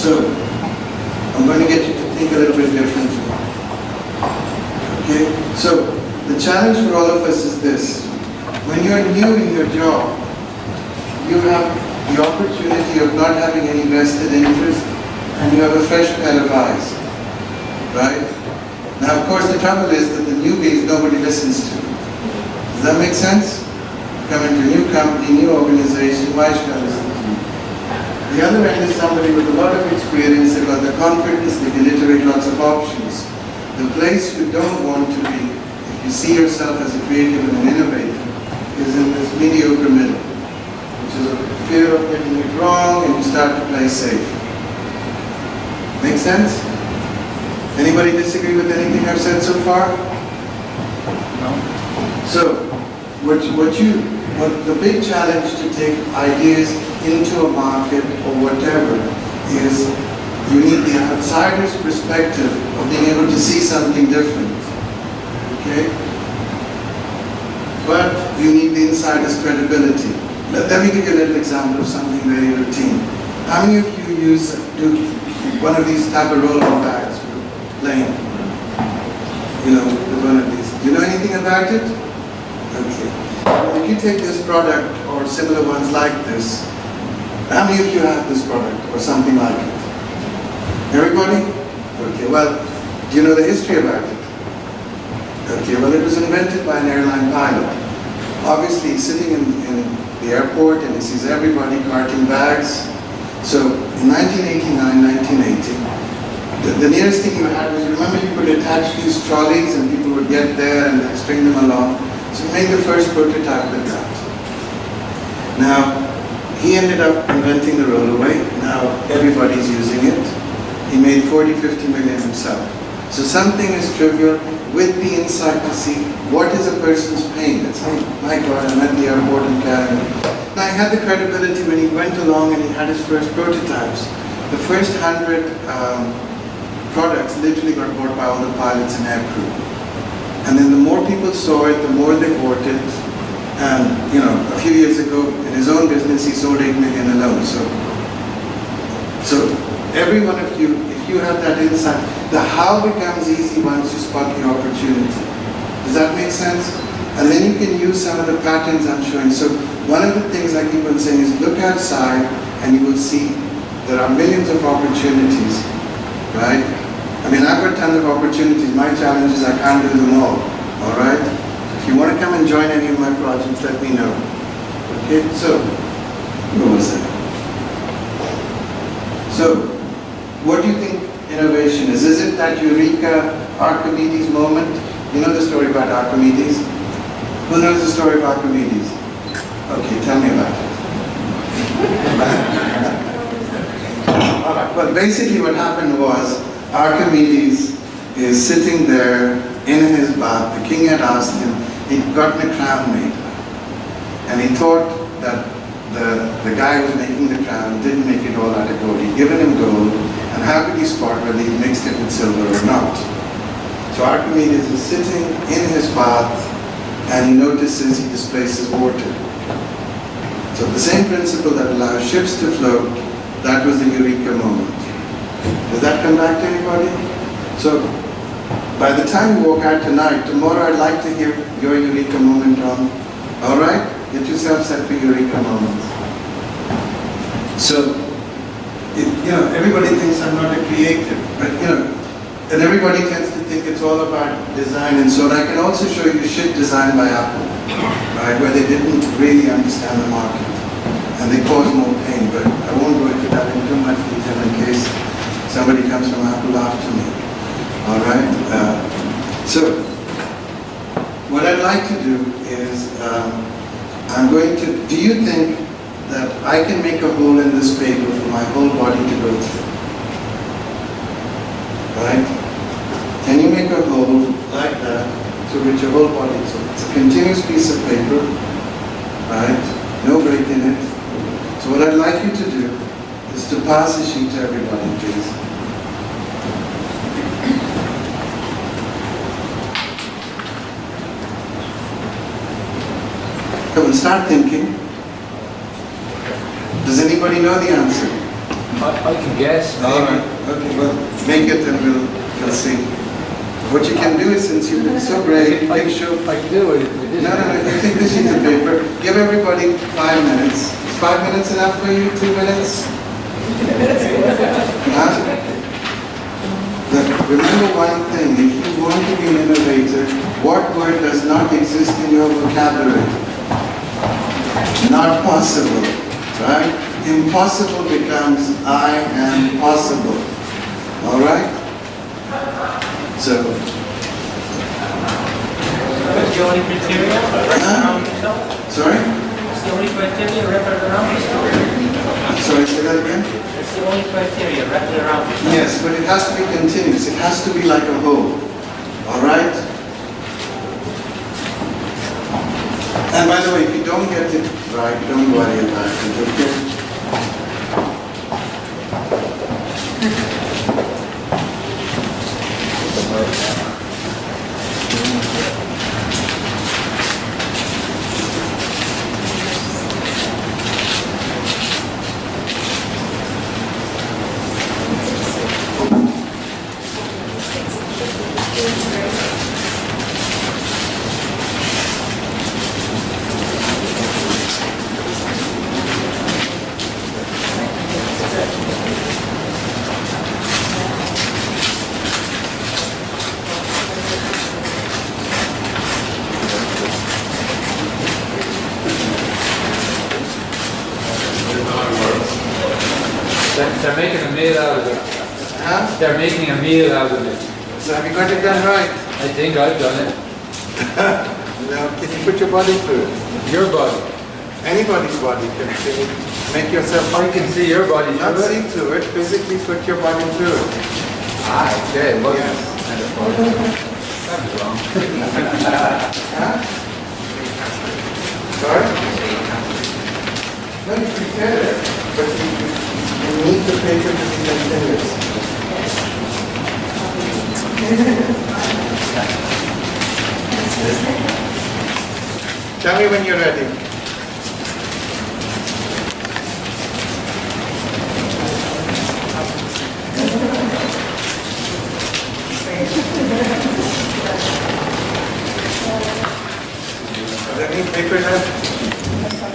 So, I'm going to get you to think a little bit differently. Okay? So, the challenge for all of us is this. When you're new in your job, you have the opportunity of not having any vested interest, and you have a fresh pair of eyes. Right? Now, of course, the trouble is that the newbies nobody listens to. Does that make sense? Come into a new company, new organization, why should I listen to you? The other end is somebody with a lot of experience, they've got the confidence, they can iterate lots of options. The place you don't want to be, if you see yourself as a creative and an innovator, is in this mediocre middle, which is a fear of getting it wrong and you start to play safe. Make sense? Anybody disagree with anything I've said so far? No? So, the big challenge to take ideas into a market or whatever is you need the outsider's perspective of being able to see something different. Okay? But you need the insider's credibility. Let me give you a little example of something very routine. How many of you do one of these type of roll-on bags for playing? You know, with one of these. Do you know anything about it? Okay. If you take this product or similar ones like this, how many of you have this product or something like it? Everybody? Okay, well, do you know the history about it? Okay, well, it was invented by an airline pilot. Obviously, he's sitting in the airport and he sees everybody carting bags. So, in 1989, 1980, the nearest thing you had was, remember you could attach these trolleys and people would get there and they'd string them along. So he made the first prototype with that. Now, he ended up inventing the rollaway. Now everybody's using it. He made 40, 50 million himself. So something is trivial with the insight to see what is a person's pain. It's, oh my God, I'm at the airport and carrying it. Now he had the credibility when he went along and he had his first prototypes. The first 100 products literally got bought by all the pilots and aircrew. And then the more people saw it, the more they bought it. And, you know, a few years ago, in his own business, he sold 8 million alone. So every one of you, if you have that insight, the how becomes easy once you spot the opportunity. Does that make sense? And then you can use some of the patterns I'm showing. So one of the things I keep on saying is look outside and you will see there are millions of opportunities, right? I mean, I've got tons of opportunities. My challenge is I can't do them all right? If you want to come and join any of my projects, let me know. Okay, so, what was that? So, what do you think innovation is? Is it that eureka Archimedes moment? You know the story about Archimedes? Who knows the story of Archimedes? Okay, tell me about it. All right. Well, basically what happened was Archimedes is sitting there in his bath. The king had asked him, he'd gotten a crown made. And he thought that the guy who was making the crown didn't make it all out of gold. He'd given him gold, and how could he spot whether he mixed it with silver or not? So Archimedes is sitting in his bath, and he notices he displaces water. So the same principle that allows ships to float, that was the eureka moment. Does that come back to anybody? So, by the time you walk out tonight, tomorrow I'd like to hear your eureka moment on. Alright? Get yourself set for eureka moments. So, you know, everybody thinks I'm not a creative, but you know, and everybody tends to think it's all about design and so on. I can also show you shit designed by Apple, right, where they didn't really understand the market. And they cause more pain, but I won't go into that in too much detail in case somebody comes from Apple after me. All right? So, what I'd like to do is, do you think that I can make a hole in this paper for my whole body to go through? Right? Can you make a hole like that through which your whole body, so it's a continuous piece of paper, right? No break in it. So what I'd like you to do is to pass the sheet to everybody, please. Come and start thinking. Does anybody know the answer? I can guess, maybe. All right. Okay, well, make it and we'll see. What you can do is, since you've been so brave, make sure... I can do it with this. No, you take this sheet of paper, give everybody 5 minutes. Is 5 minutes enough for you? 2 minutes? Huh? Look, remember one thing, if you want to be an innovator, what word does not exist in your vocabulary? Not possible, right? Impossible becomes I am possible. All right? So, What's the only criteria? Around yourself? sorry? What's the only criteria? Wrap it around yourself? Sorry, say that again? That's the only criteria. Wrap it around yourself. Yes, but it has to be continuous. It has to be like a whole. All right? And by the way, if you don't get it right, don't worry about it, okay? They're making a meal out of it. Huh? They're making a meal out of it. So have you got it done right? I think I've done it. Now, can you put your body through it? Your body. Anybody's body can see. Make yourself... I can see your body Not through see it. through it, physically put your body through it. Ah, okay. Well, Yes. that was wrong. Huh? Sorry? No, you prepare it, but you need the paper to be continuous. Tell me when you're ready. Does that need paper now?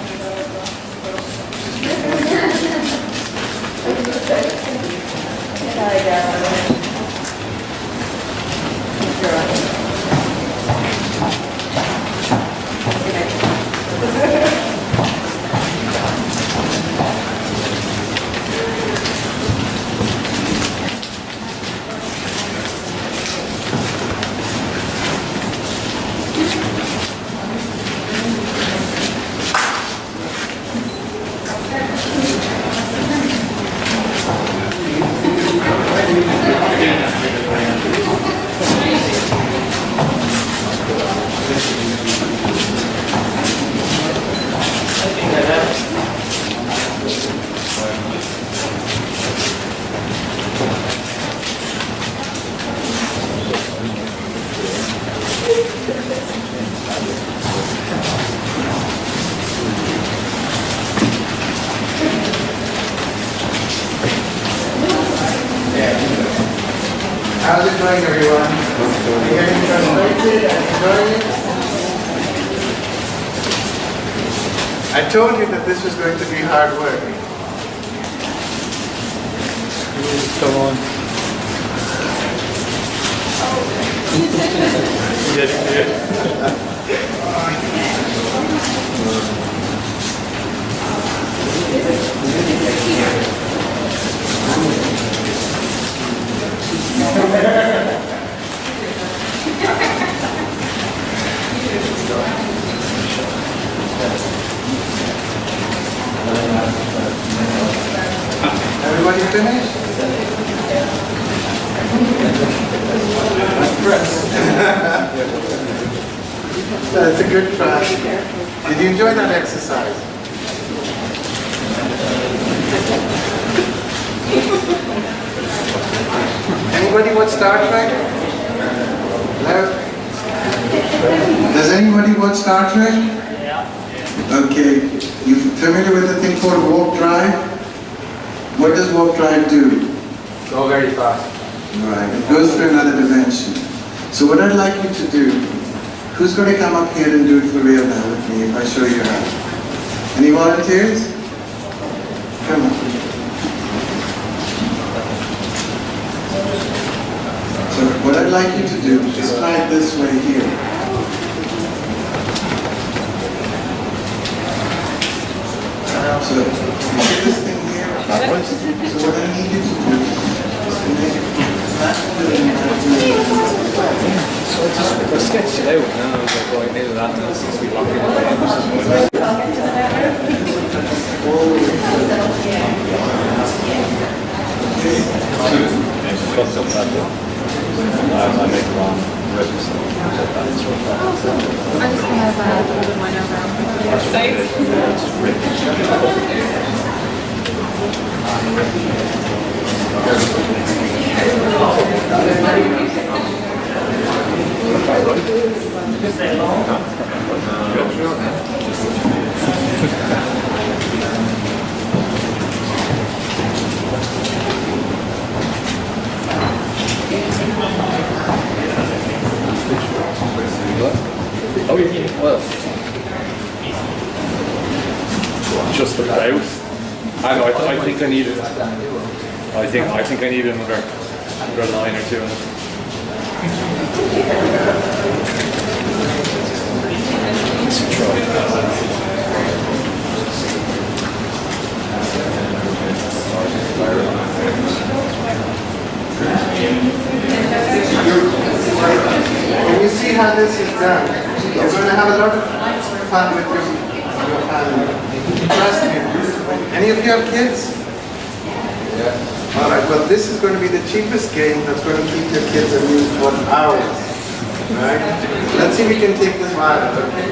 How's it going, everyone? You getting frustrated and enjoying it? I told you that this was going to be hard work. Come on. Everybody finished? That's a good try. Did you enjoy that exercise? Anybody watch Star Trek? Hello? Does anybody watch Star Trek? Okay. You familiar with the thing called warp drive? What does warp drive do? Go very fast. Right, it goes through another dimension. So what I'd like you to do, who's going to come up here and do it for real now with me if I show you how? Any volunteers? Come on. So what I'd like you to do is try it this way here. So you see this thing here? So what I need you to do is to make it We're sketched it out now. I was like, well, I knew that. And it seems to be locking it Fucked up that bit. I make wrong register. I just have a little one Oh, well. Just about. I know. I think I need it. I think I need another line or two. When you see how this is done, you're going to have a lot of fun with your family. Trust me. Any of you have kids? Yeah. All right. Well, this is going to be the cheapest game that's going to keep your kids amused for hours. Right? Let's see if we can take this viral. Okay?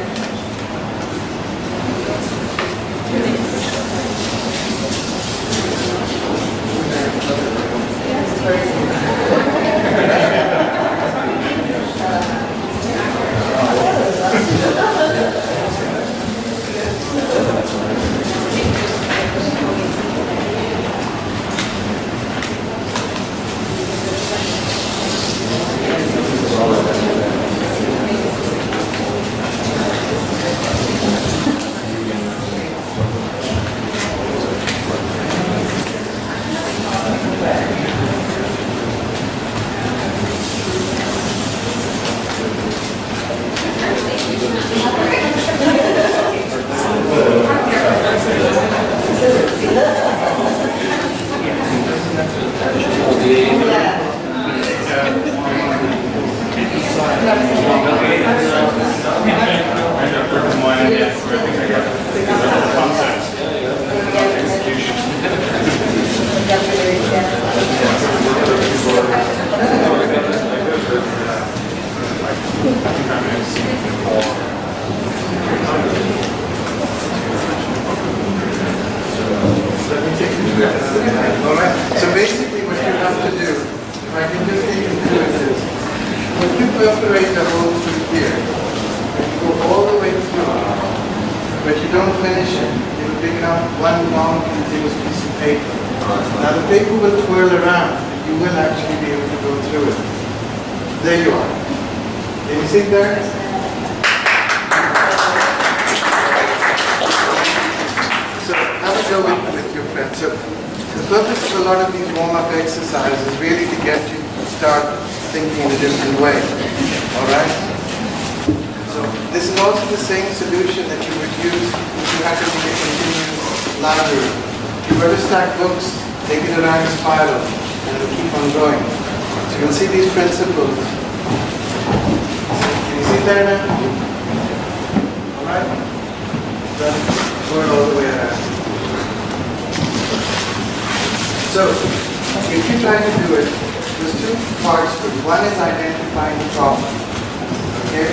Alright, so basically what you have to do, if I can just take you through it is, when you perforate the hole through here, you go all the way through, but you don't finish it, you will pick up one long continuous piece of paper. Now the paper will twirl around, and you will actually be able to go through it. There you are. Can you see it there? So have a go with your friends. So the purpose of a lot of these warm-up exercises is really to get you to start thinking in a different way. Alright? So this is also the same solution that you would use if you had to make a continuous library. If you were to stack books, take it around a spiral, and it will keep on going. So you'll see these principles. Can you see there now? Alright? Then going all the way around. So, if you try to do it, there's two parts to it. One is identifying the problem. Okay?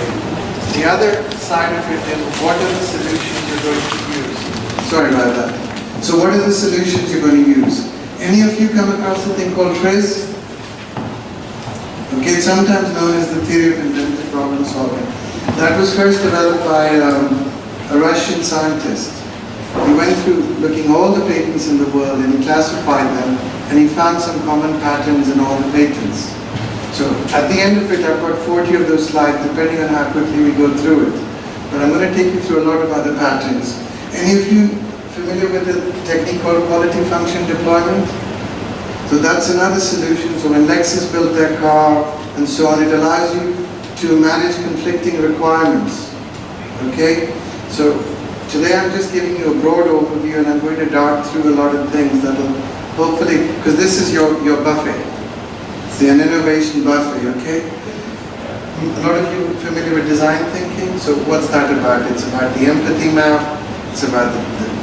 The other side of it is what are the solutions you're going to use. Sorry about that. So what are the solutions you're going to use? Any of you come across a thing called TRIZ? Okay, it's sometimes known as the theory of invented problem solving. That was first developed by a Russian scientist. he went through looking all the patents in the world and he classified them and he found some common patterns in all the patents. So at the end of it, I've got 40 of those slides, depending on how quickly we go through it. But I'm going to take you through a lot of other patterns. Any of you familiar with the technique called quality function deployment? So that's another solution. So when Lexus built their car and so on, it allows you to manage conflicting requirements. Okay? So today I'm just giving you a broad overview and I'm going to dart through a lot of things that will hopefully, because this is your buffet. It's an innovation buffet, okay? A lot of you familiar with design thinking? So what's that about? It's about the empathy map, it's about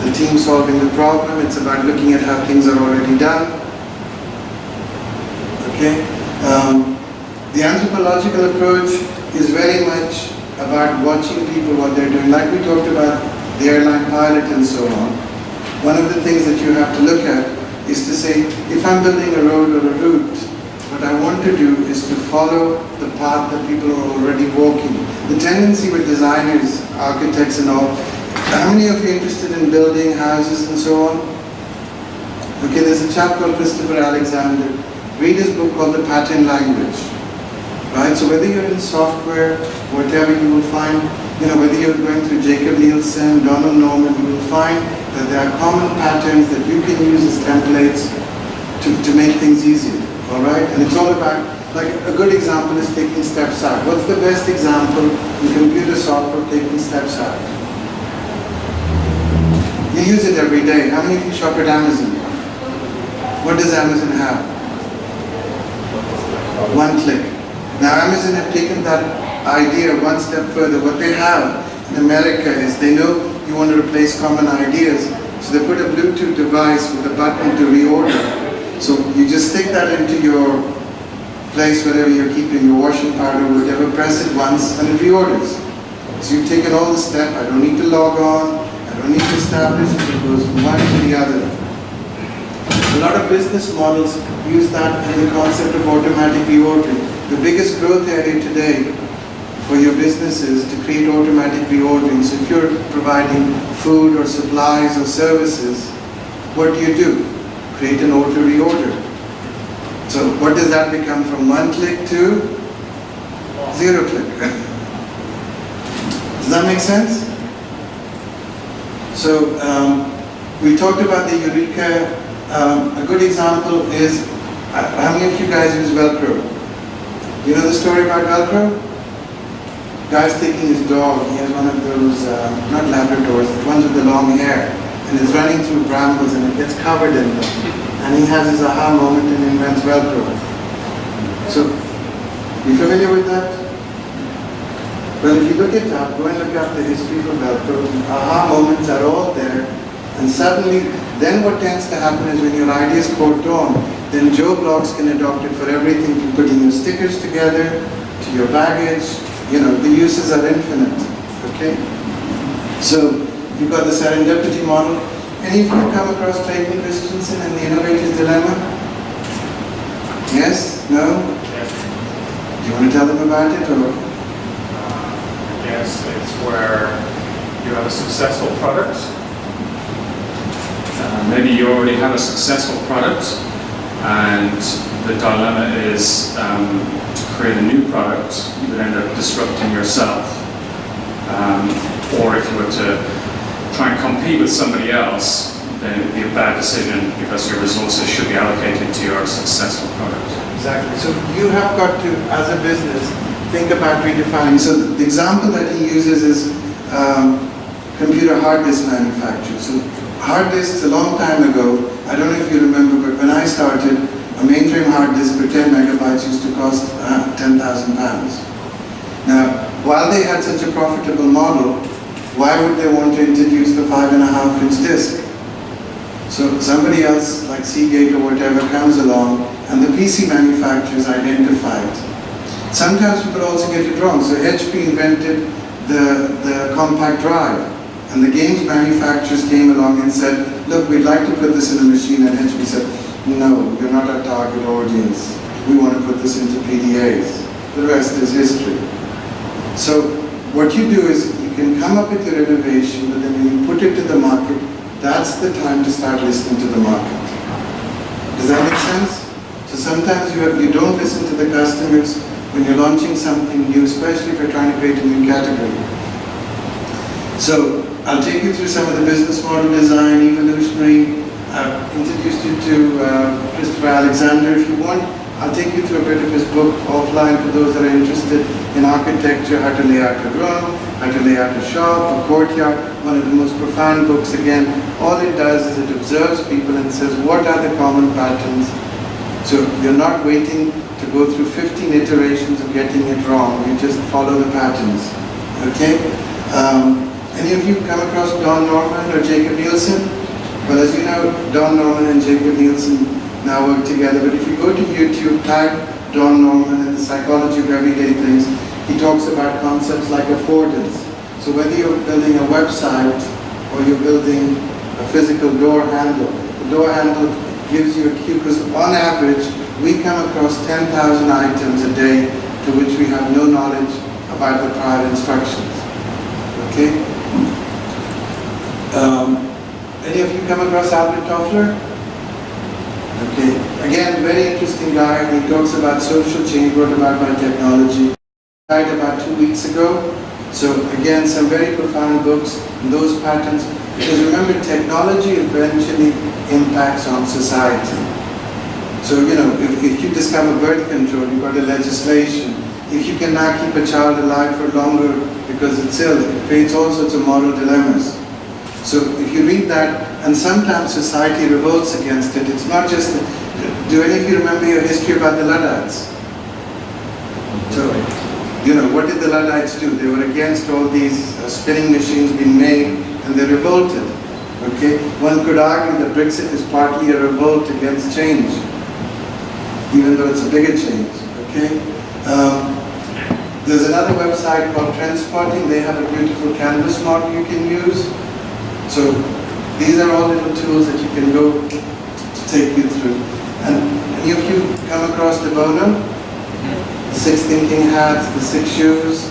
the team solving the problem, it's about looking at how things are already done. Okay? The anthropological approach is very much about watching people, what they're doing. Like we talked about the airline pilot and so on. One of the things that you have to look at is to say, if I'm building a road or a route, what I want to do is to follow the path that people are already walking. The tendency with designers, architects and all, how many of you are interested in building houses and so on? Okay, there's a chap called Christopher Alexander. Read his book called The Pattern Language. Right? So whether you're in software, whatever you will find, whether you're going through Jacob Nielsen, Donald Norman, you will find that there are common patterns that you can use as templates to make things easier. All right? And it's all about, like a good example is taking steps out. What's the best example in computer software of taking steps out? You use it every day. How many of you shop at Amazon? What does Amazon have? One click. Now Amazon have taken that idea one step further. What they have in America is they know you want to replace common ideas. So they put a Bluetooth device with a button to reorder. So you just stick that into your place, wherever you're keeping your washing powder or whatever, press it once and it reorders. So you've taken all the step. I don't need to log on. I don't need to establish it. It goes from one to the other. A lot of business models use that in the concept of automatic reordering. The biggest growth area today for your business is to create automatic reordering. So if you're providing food or supplies or services, what do? Create an auto reorder. So what does that become from one click to 0 click? Does that make sense? So we talked about the Eureka. A good example is, how many of you guys use Velcro? You know the story about Velcro? Guy's taking his dog, he has one of those, not Labradors, the ones with the long hair, and it's running through brambles and it gets covered in them. And he has his aha moment and invents Velcro. So, you familiar with that? Well, if you look it up, go and look up the history of Velcro, aha moments are all there, and suddenly, then what tends to happen is when your idea is caught on, then Joe Bloggs can adopt it for everything, from putting your stickers together, to your baggage, the uses are infinite, okay? So, you've got the serendipity model. Any of you come across Clayton Christensen and the Innovator's Dilemma? Yes? No? Yes. Do you want to tell them about it, or? Yes, it's where you have a successful product. Maybe you already have a successful product, and the dilemma is to create a new product, you would end up disrupting yourself. Or if you were to try and compete with somebody else, then it would be a bad decision because your resources should be allocated to your successful product. Exactly. So you have got to, as a business, think about redefining. So the example that he uses is computer hard disk manufacturers. So hard disks, a long time ago, I don't know if you remember, but when I started, a mainframe hard disk with 10 megabytes used to cost £10,000. Now, while they had such a profitable model, why would they want to introduce the 5.5-inch disk? So somebody else, like Seagate or whatever, comes along, and the PC manufacturers identify it. Sometimes people also get it wrong. So HP invented the compact drive. And the games manufacturers came along and said, look, we'd like to put this in a machine. And HP said, no, you're not our target audience. We want to put this into PDAs. The rest is history. So what you do is you can come up with your innovation, but then when you put it to the market, that's the time to start listening to the market. Does that make sense? So sometimes you don't listen to the customers when you're launching something new, especially if you're trying to create a new category. So I'll take you through some of the business model design, evolutionary. I've introduced you to Christopher Alexander. If you want, I'll take you through a bit of his book offline for those that are interested in architecture, how to lay out a room, how to lay out a shop, a courtyard. One of the most profound books. Again, all it does is it observes people and says, what are the common patterns? So you're not waiting to go through 15 iterations of getting it wrong. You just follow the patterns. Okay? Any of you come across Don Norman or Jacob Nielsen? Well, as you know, Don Norman and Jacob Nielsen now work together. But if you go to YouTube, type Don Norman and the psychology of everyday things, he talks about concepts like affordance. So whether you're building a website or you're building a physical door handle, the door handle gives you a cue, because on average, we come across 10,000 items a day to which we have no knowledge about the prior instructions. Okay? Any of you come across Albert Toffler? Okay. Again, very interesting guy. He talks about social change, brought about by technology. Died about 2 weeks ago. So again, some very profound books in those patterns. Because remember, technology eventually impacts on society. So, you know, if you discover birth control, you've got a legislation. If you can now keep a child alive for longer because it's ill, it creates all sorts of moral dilemmas. So if you read that, and sometimes society revolts against it, it's not just, do any of you remember your history about the Luddites? So, you know, what did the Luddites do? They were against all these spinning machines being made, and they revolted. Okay? One could argue that Brexit is partly a revolt against change, even though it's a bigger change. Okay? There's another website called Trendspotting. They have a beautiful canvas model you can use. So these are all little tools that you can go to take you through. And any of you come across the Bono? The 6 thinking hats, the 6 shoes.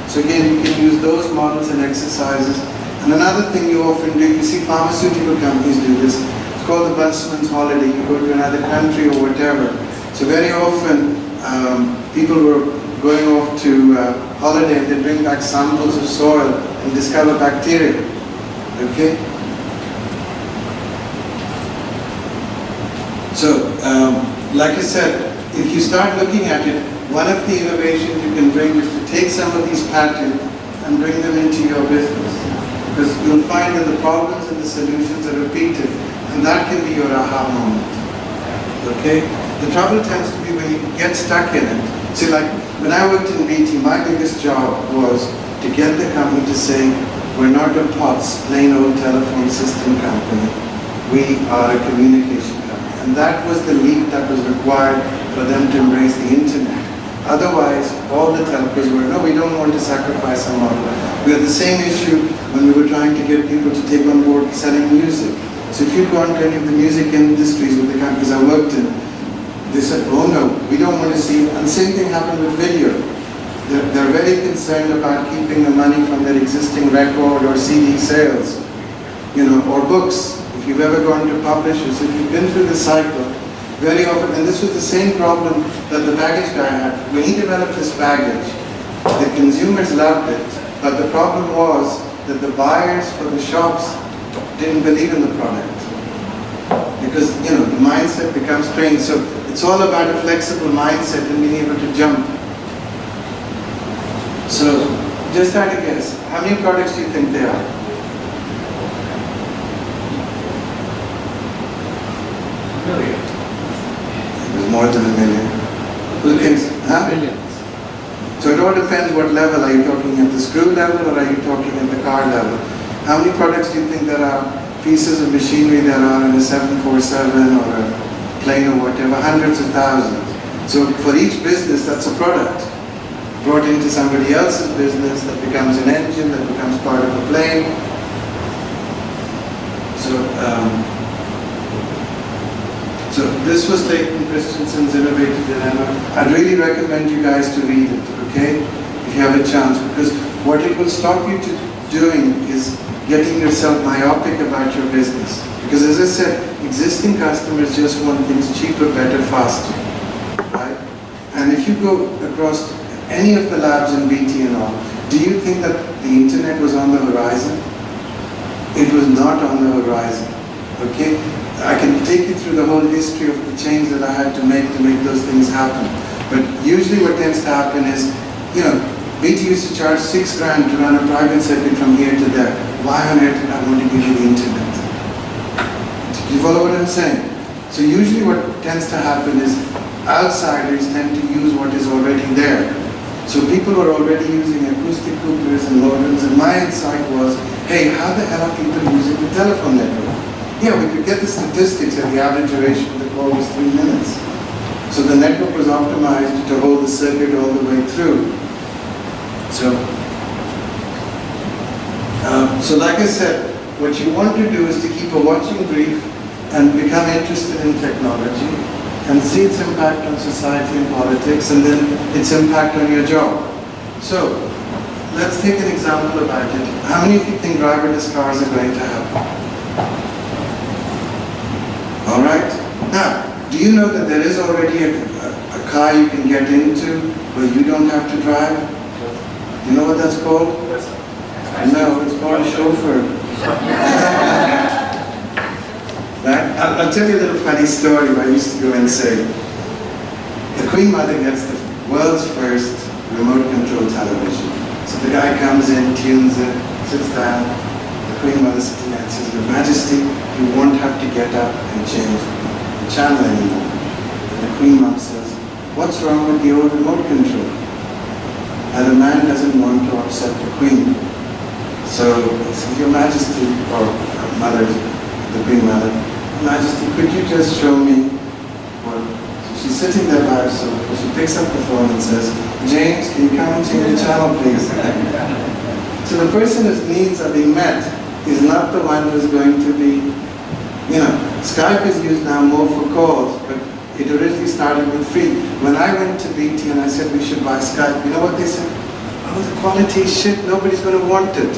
So again, you can use those models and exercises. And another thing you often do, you see pharmaceutical companies do this. It's called the busman's holiday. You go to another country or whatever. So very often, people were going off to holiday and they bring back samples of soil and discover bacteria. Okay? So, like I said, if you start looking at it, one of the innovations you can bring is to take some of these patterns and bring them into your business. Because you'll find that the problems and the solutions are repeated, and that can be your aha moment. Okay? The trouble tends to be when you get stuck in it. See, like, when I worked in BT, my biggest job was to get the company to say, we're not a POTS, plain old telephone system company. We are a communication company. And that was the leap that was required for them to embrace the internet. Otherwise, all the telcos were, no, we don't want to sacrifice our model. We had the same issue when we were trying to get people to take on board selling music. So if you go on to any of the music industries with the companies I worked in, they said, oh no, we don't want to see, and the same thing happened with video. They're very concerned about keeping the money from their existing record or CD sales, you know, or books. If you've ever gone to publishers, if you've been through the cycle, very often, and this was the same problem that the baggage guy had. When he developed this baggage, the consumers loved it, but the problem was that the buyers for the shops didn't believe in the product. Because, you know, the mindset becomes trained. So it's all about a flexible mindset and being able to jump. So, just try to guess, how many products do you think there are? Million. There's more than a million. Who thinks? Huh? Millions. So it all depends what level. Are you talking at the screw level or are you talking at the car level? How many products do you think there are, pieces of machinery there are in a 747 or a plane or whatever? Hundreds of thousands. So for each business, that's a product. Brought into somebody else's business, that becomes an engine, that becomes part of a plane. So this was Clayton Christensen's Innovative Dilemma. I'd really recommend you guys to read it, okay? If you have a chance, because what it will stop you to doing is getting yourself myopic about your business. Because as I said, existing customers just want things cheaper, better, faster, right? And if you go across any of the labs in BT and all, do you think that the internet was on the horizon? It was not on the horizon, okay? I can take you through the whole history of the change that I had to make those things happen. But usually what tends to happen is, BT used to charge $6 grand to run a private circuit from here to there. Why on earth did I want to give you the internet? Do you follow what I'm saying? So usually what tends to happen is outsiders tend to use what is already there. So people were already using acoustic coupers and modems, and my insight was, hey, how the hell are people using the telephone network? Yeah, we could get the statistics and the average duration of the call was 3 minutes. So the network was optimized to hold the circuit all the way through. So like I said, what you want to do is to keep a watching brief and become interested in technology and see its impact on society and politics, and then its impact on your job. So let's take an example about it. How many of you think driverless cars are going to happen? All right. Now, do you know that there is already a car you can get into where you don't have to drive? Do you know what that's called? No, it's called a chauffeur. Right? I'll tell you a little funny story where I used to go and say, the Queen Mother gets the world's first remote control television. So the guy comes in, tunes it, sits down, the Queen Mother sitting there and says, Your Majesty, you won't have to get up and change the channel anymore. And the Queen Mom says, what's wrong with the old remote control? And the man doesn't want to upset the Queen. So he says, Your Majesty, or Mother, the Queen Mother, Majesty, could you just show me what? So she's sitting there by herself, so she picks up the phone and says, James, can you come and change the channel, please? So the person whose needs are being met is not the one who's going to be, Skype is used now more for calls, but it originally started with free. When I went to BT and I said we should buy Skype, you know what they said? Oh, the quality is shit, nobody's going to want it.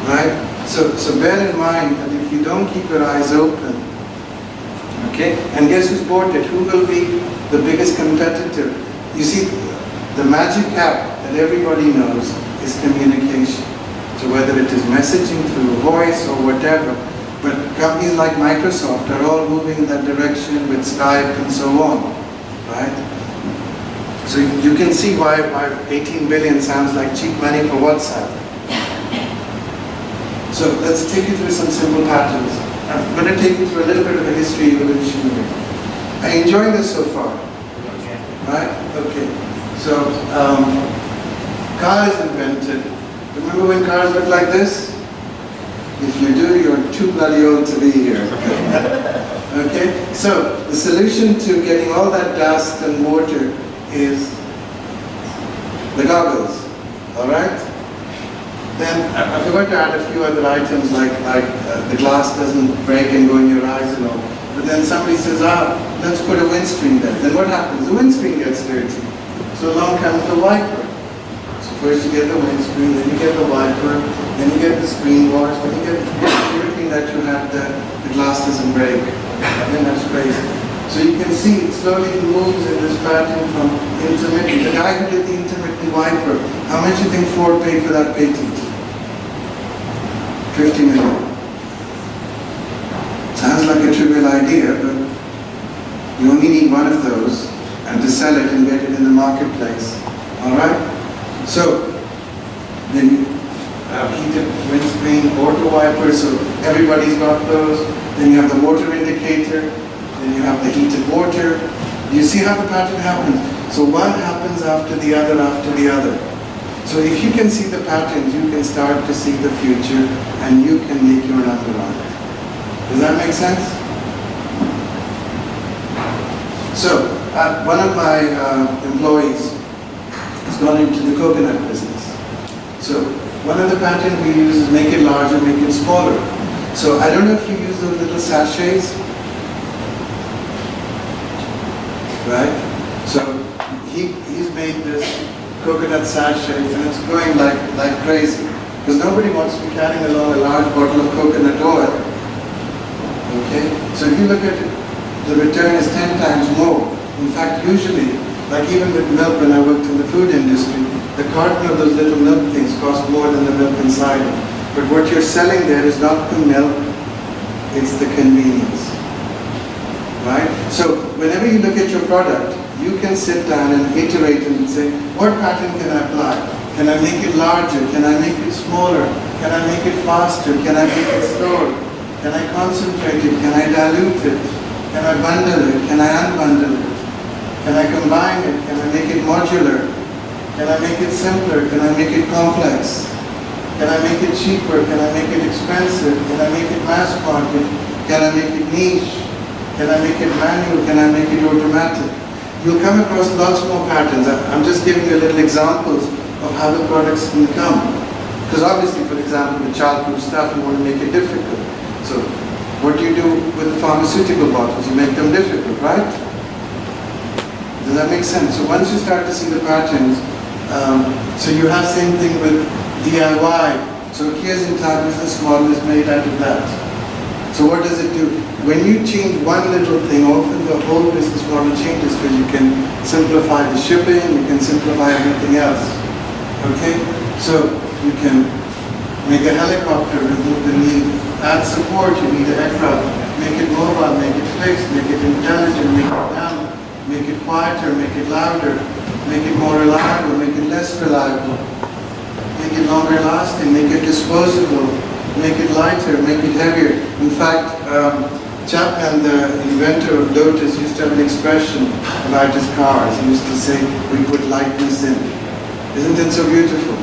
Right? So bear in mind that if you don't keep your eyes open, okay, and guess who's bought it? Who will be the biggest competitor? You see, the magic app that everybody knows is communication. So whether it is messaging through voice or whatever, but companies like Microsoft are all moving in that direction with Skype and so on, right? So you can see why 18 billion sounds like cheap money for WhatsApp. So let's take you through some simple patterns. I'm going to take you through a little bit of a history evolution here. Are you enjoying this so far? Right? Okay. So, car is invented. Remember when cars looked like this? If you do, you're too bloody old to be here. Okay? So, the solution to getting all that dust and water is the goggles. Alright? Then I forgot to add a few other items like the glass doesn't break and go in your eyes and all. But then somebody says, let's put a windscreen there. Then what happens? The windscreen gets dirty. So along comes the wiper. So first you get the windscreen, then you get the wiper, then you get the screen wash, then you get everything that you have there. The glass doesn't break. And then that's crazy. So you can see it slowly moves in this pattern from intermittent. The guy who did the intermittent wiper, how much do you think Ford paid for that patent? 50 million. Sounds like a trivial idea, but you only need one of those and to sell it and get it in the marketplace. Alright? So, then you have heated windscreen, auto wipers, so everybody's got those. Then you have the water indicator, then you have the heated water. You see how the pattern happens? So one happens after the other after the other. So if you can see the patterns, you can start to see the future and you can make your number on it. Does that make sense? So, one of my employees has gone into the coconut business. So, one of the patterns we use is make it larger, make it smaller. So, I don't know if you use those little sachets. Right? So, he's made this coconut sachet and it's going like crazy. Because nobody wants to be carrying along a large bottle of coconut oil. Okay? So if you look at it, the return is 10 times more. In fact, usually, like even with milk when I worked in the food industry, the carton of those little milk things cost more than the milk inside it. But what you're selling there is not the milk, it's the convenience. Right? So whenever you look at your product, you can sit down and iterate and say, what pattern can I apply? Can I make it larger? Can I make it smaller? Can I make it faster? Can I make it slower? Can I concentrate it? Can I dilute it? Can I bundle it? Can I unbundle it? Can I combine it? Can I make it modular? Can I make it simpler? Can I make it complex? Can I make it cheaper? Can I make it expensive? Can I make it mass market? Can I make it niche? Can I make it manual? Can I make it automatic? You'll come across lots more patterns. I'm just giving you little examples of how the products can come. Because obviously, for example, with childproof stuff, you want to make it difficult. So what do you do with the pharmaceutical bottles? You make them difficult, right? Does that make sense? So once you start to see the patterns, so you have same thing with DIY. So Kia's entire business model is made out of that. So what does it do? When you change one little thing, often the whole business model changes because you can simplify the shipping, you can simplify everything else. Okay? So you can make a helicopter, remove the need, add support, you need an aircraft, make it mobile, make it fixed, make it intelligent, make it down, make it quieter, make it louder, make it more reliable, make it less reliable, make it longer lasting, make it disposable, make it lighter, make it heavier. In fact, Chapman, the inventor of Lotus, used to have an expression about his cars. He used to say, we put lightness in. Isn't it so beautiful?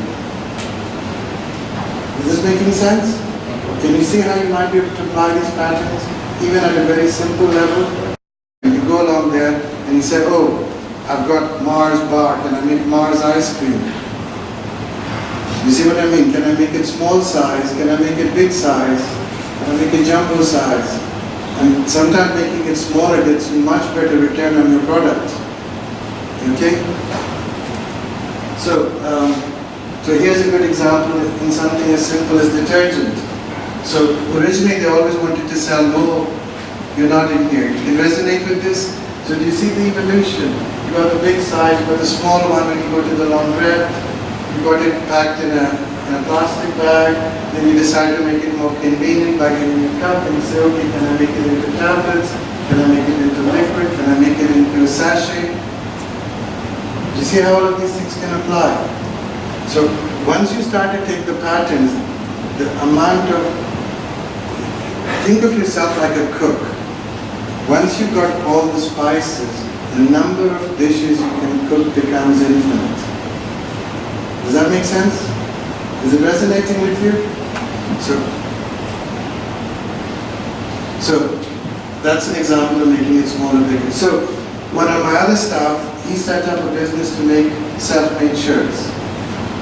Is this making sense? Can you see how you might be able to apply these patterns, even at a very simple level? You go along there and you say, oh, I've got Mars bar, can I make Mars ice cream? You see what I mean? Can I make it small size? Can I make it big size? Can I make it jumbo size? And sometimes making it smaller gets you much better return on your product. Okay? So here's a good example in something as simple as detergent. So originally they always wanted to sell more. You're not in here. You can resonate with this? So do you see the evolution? You got the big size, you got the small one when you go to the laundrette. You got it packed in a plastic bag, then you decide to make it more convenient by getting a cup and you say, okay, can I make it into tablets? Can I make it into liquid? Can I make it into a sachet? Do you see how all of these things can apply? So once you start to take the patterns, the amount of, think of yourself like a cook. Once you've got all the spices, the number of dishes you can cook becomes infinite. Does that make sense? Is it resonating with you? So that's an example of making it smaller, bigger. So one of my other staff, he set up a business to make self-made shirts.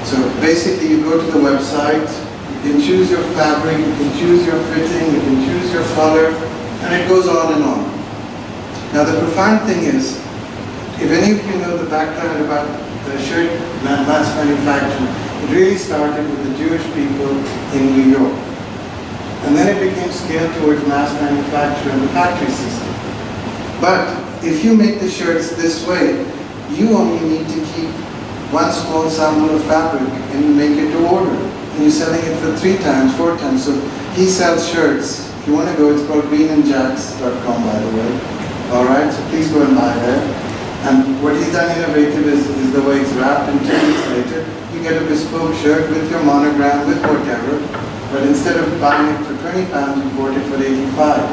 So basically you go to the website, you can choose your fabric, you can choose your fitting, you can choose your color, and it goes on and on. Now the profound thing is, if any of you know the background about the shirt mass manufacturing, it really started with the Jewish people in New York. And then it became scaled towards mass manufacture and the factory system. But if you make the shirts this way, you only need to keep one small sample of fabric and you make it to order. And you're selling it for 3 times, 4 times. So he sells shirts. If you want to go, it's called greenandjacks.com, by the way. All right, so please go and buy there. And what he's done innovative is the way it's wrapped, and 2 weeks later, you get a bespoke shirt with your monogram, with whatever, but instead of buying it for £20, you bought it for 85.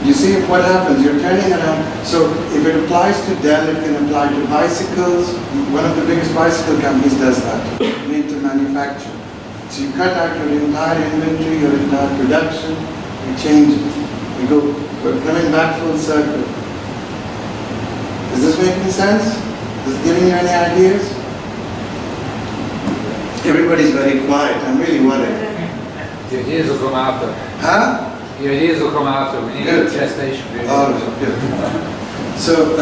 You see what happens, you're turning around. So if it applies to Dell, it can apply to bicycles. One of the biggest bicycle companies does that, made to manufacture. So you cut out your entire inventory, your entire production, you change it. We're coming back full circle. Is this making sense? Is it giving you any ideas? Everybody's very quiet. I'm really worried. Your ideas will come after. Huh? Your ideas will come after. We need a gestation period. Oh, good. So,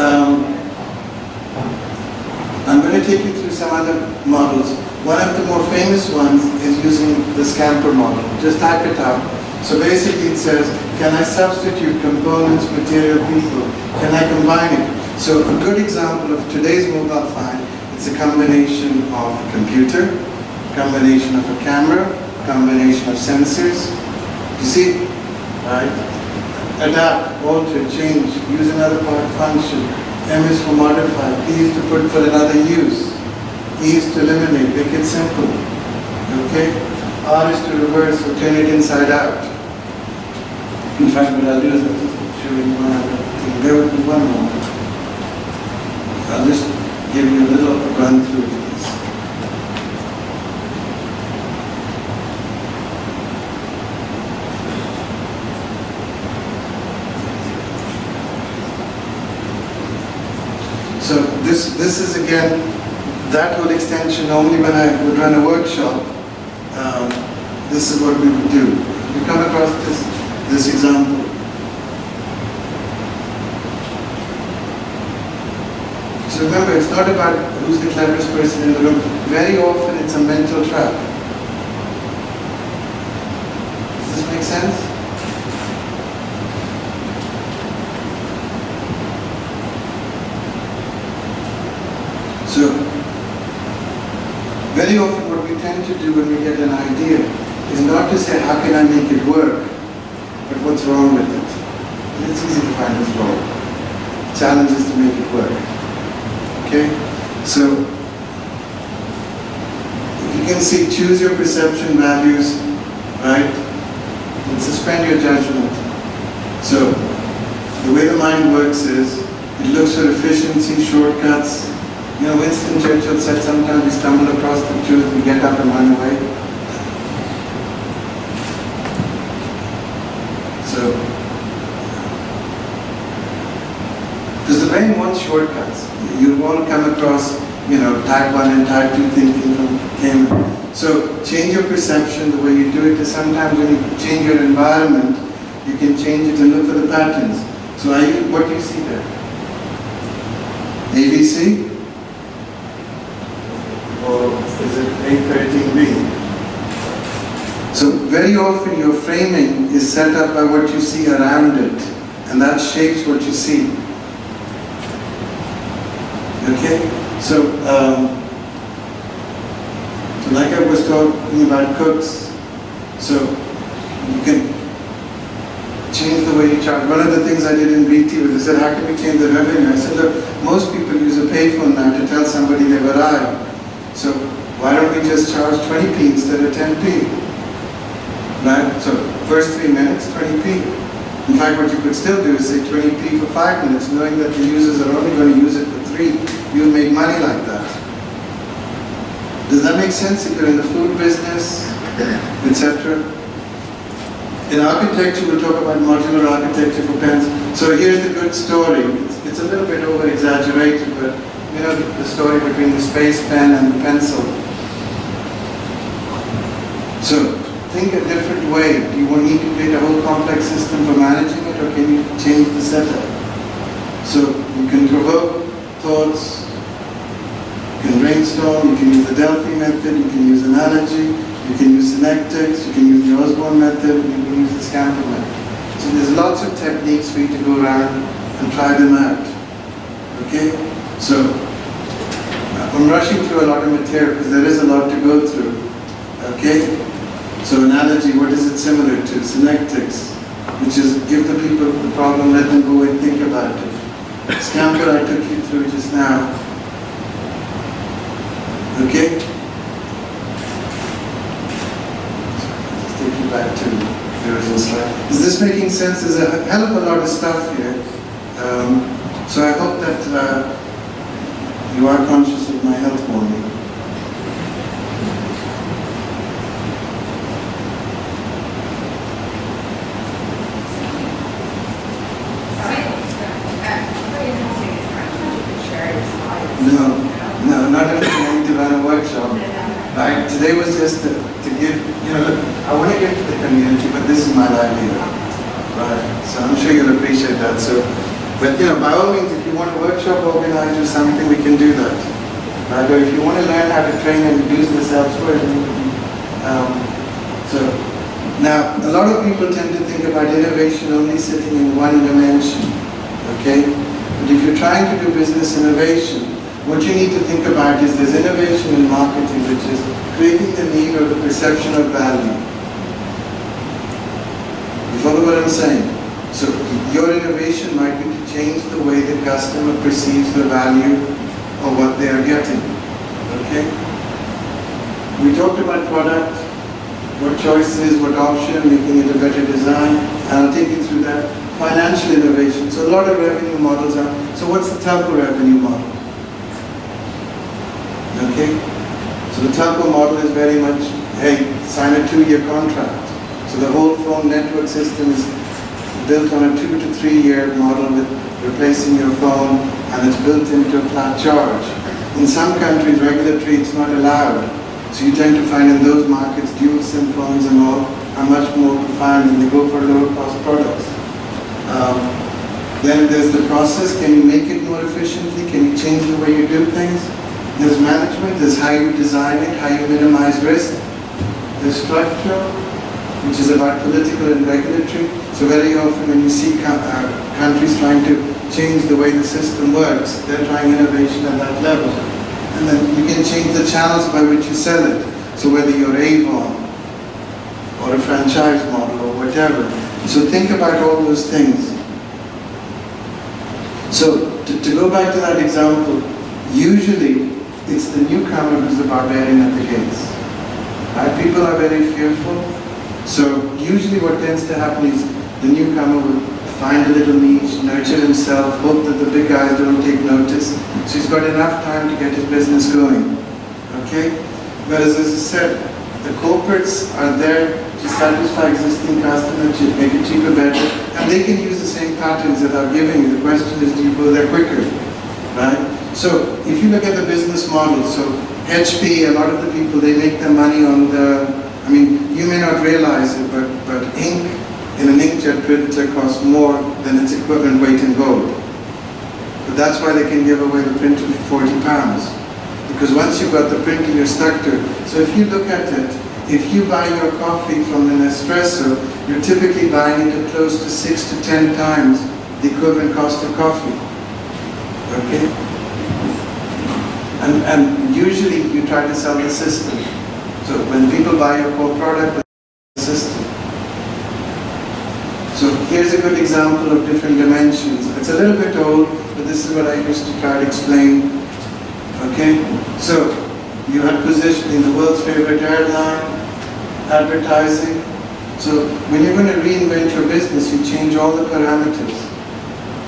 I'm going to take you through some other models. one of the more famous ones is using the scamper model. Just type it out. So basically it says, can I substitute components, material, people? Can I combine it? So a good example of today's mobile phone, it's a combination of a computer, combination of a camera, combination of sensors. You see? Right? Adapt, alter, change, use another part function. M is for modify, P is to put for another use. E is to eliminate, make it simple. Okay? R is to reverse, or turn it inside out. In fact, what I'll do is I'll just show you one other thing. Bear with me one moment. I'll just give you a little run through these. So this is again that whole extension. Only when I would run a workshop, this is what we would do. We come across this example. So remember, it's not about who's the cleverest person in the room. Very often it's a mental trap. Does this make sense? So, very often what we tend to do when we get an idea is not to say, how can I make it work, but what's wrong with it? And it's easy to find a flaw. The challenge is to make it work. Okay? So, you can see, choose your perception values, right? And suspend your judgment. So, the way the mind works is, it looks for efficiency, shortcuts. You know, Winston Churchill said sometimes we stumble across the truth, we get up and run away. So, because the brain wants shortcuts. You've all come across, you know, type 1 and type 2 thinking from Cambridge. So, change your perception. The way you do it is sometimes when you change your environment, you can change it and look for the patterns. So, what do you see there? ABC? Or is it 813B? So very often your framing is set up by what you see around it, and that shapes what you see. Okay? So like I was talking about cooks, so you can change the way you charge. One of the things I did in BT was I said, how can we change the revenue? I said, look, most people use a payphone now to tell somebody they've arrived. So why don't we just charge 20p instead of 10p? Right? So first 3 minutes, 20p. In fact, what you could still do is say 20p for 5 minutes, knowing that the users are only going to use it for 3. You'll make money like that. Does that make sense if you're in the food business, etc.? In architecture, we'll talk about modular architecture for pens. So here's the good story. It's a little bit over-exaggerated, but you know the story between the space pen and the pencil. So think a different way. Do you need to create a whole complex system for managing it, or can you change the setup? So you can provoke thoughts, you can brainstorm, you can use the Delphi method, you can use analogy, you can use synectics, you can use the Osborne method, you can use the Scamper method. So there's lots of techniques for you to go around and try them out. Okay? So I'm rushing through a lot of material because there is a lot to go through. Okay? So analogy, what is it similar to? Synectics, which is give the people the problem, let them go and think about it. Scamper I took you through just now. Okay? Just take you back to the original slide. Is this making sense? There's a hell of a lot of stuff here. So I hope that you are conscious of my health warning. No, not everything to run a workshop. Right? Today was just to give, you know, look, I want to give to the community, but this is my livelihood. Right? So I'm sure you'll appreciate that. So, but you know, by all means, if you want a workshop organized or something, we can do that. Right? Or if you want to learn how to train and use this elsewhere, so now a lot of people tend to think about innovation only sitting in one dimension. Okay? But if you're trying to do business innovation, what you need to think about is there's innovation in marketing, which is creating the need or the perception of value. You follow what I'm saying? So your innovation might be to change the way the customer perceives the value of what they are getting. Okay? We talked about product, what choices, what option, making it a better design, and I'll take you through that. Financial innovation. So a lot of revenue models are. So what's the telco revenue model? Okay? So the telco model is very much, hey, sign a 2-year contract. So the whole phone network system is built on a 2 to 3 year model with replacing your phone, and it's built into a flat charge. In some countries, regulatory, it's not allowed. So you tend to find in those markets, dual SIM phones and all are much more profound, and they go for lower cost products. Then there's the process. Can you make it more efficiently? Can you change the way you do things? There's management. There's how you design it, how you minimize risk. There's structure, which is about political and regulatory. So very often when you see countries trying to change the way the system works, they're trying innovation at that level. And then you can change the channels by which you sell it. So whether you're Avon or a franchise model or whatever. So think about all those things. So to go back to that example, usually it's the newcomer who's the barbarian at the gates. Right? People are very fearful. So usually what tends to happen is the newcomer will find a little niche, nurture himself, hope that the big guys don't take notice. So he's got enough time to get his business going. Okay? Whereas, as I said, the corporates are there to satisfy existing customers, to make it cheaper, better, and they can use the same patterns that I'm giving you. The question is, do you go there quicker? Right? So if you look at the business model, so HP, a lot of the people, they make their money on the, I mean, you may not realize it, but ink in an inkjet printer costs more than its equivalent weight in gold. But that's why they can give away the printer for £40. Because once you've got the printer, you're stuck to it. So if you look at it, if you buy your coffee from an espresso, you're typically buying it at close to 6 to 10 times the equivalent cost of coffee. Okay? And usually you try to sell the system. So when people buy your core product, the system. So here's a good example of different dimensions. It's a little bit old, but this is what I used to try to explain. Okay? So you had positioning, the world's favorite airline, advertising. So when you're going to reinvent your business, you change all the parameters.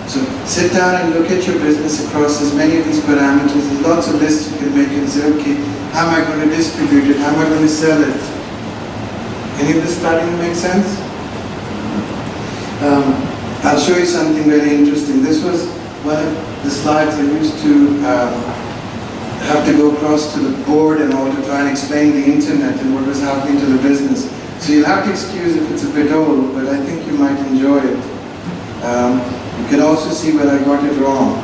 So sit down and look at your business across as many of these parameters. There's lots of lists you can make and say, okay, how am I going to distribute it? How am I going to sell it? Any of this starting to make sense? I'll show you something very interesting. This was one of the slides I used to have to go across to the board and all to try and explain the internet and what was happening to the business. So you'll have to excuse if it's a bit old, but I think you might enjoy it. You can also see where I got it wrong.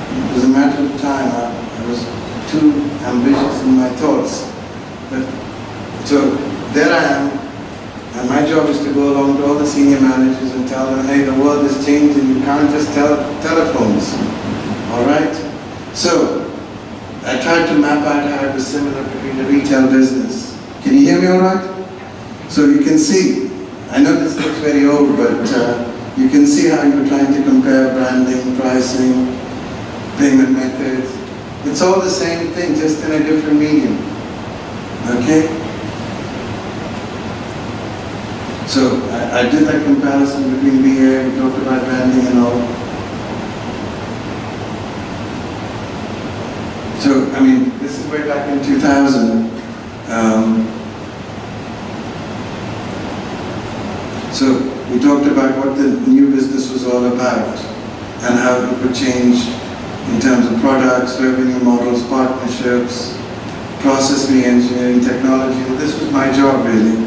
It was a matter of time. I was too ambitious in my thoughts. But so there I am, and my job is to go along to all the senior managers and tell them, hey, the world is changing, you can't just tell telephones. All right? So I tried to map out how it was similar between the retail business. Can you hear me all right? So you can see, I know this looks very old, but you can see how you're trying to compare branding, pricing, payment methods. It's all the same thing, just in a different medium. Okay? So I did that comparison between BA, we talked about branding and all. So, I mean, this is way back in 2000. So we talked about what the new business was all about and how it would change in terms of products, revenue models, partnerships, process re-engineering, technology. And this was my job, really.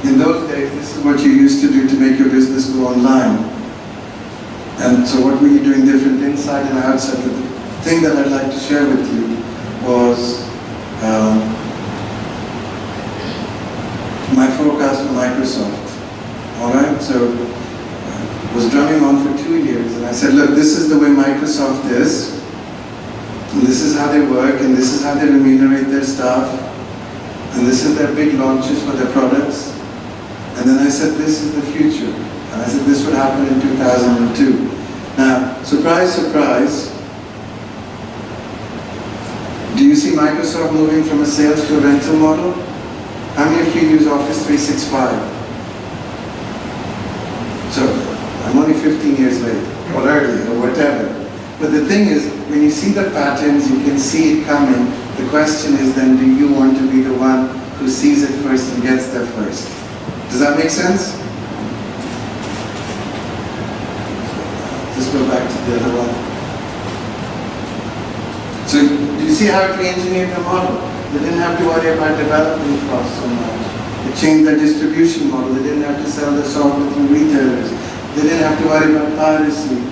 In those days, this is what you used to do to make your business go online. And so what were you doing different inside and outside? thing that I'd like to share with you was my forecast for Microsoft. All right, so was drumming on for 2 years, and I said, look, this is the way Microsoft is, and this is how they work, and this is how they remunerate their staff, and this is their big launches for their products. And then I said, this is the future. And I said, this would happen in 2002. Now, surprise, surprise, do you see Microsoft moving from a sales to a rental model? How many of you use Office 365? So, I'm only 15 years late, or early, or whatever. But the thing is, when you see the patterns, you can see it coming. The question is then, do you want to be the one who sees it first and gets there first? Does that make sense? Just go back to the other one. So, do you see how it re-engineered the model? They didn't have to worry about development costs so much. It changed their distribution model. They didn't have to sell their software through retailers. They didn't have to worry about piracy.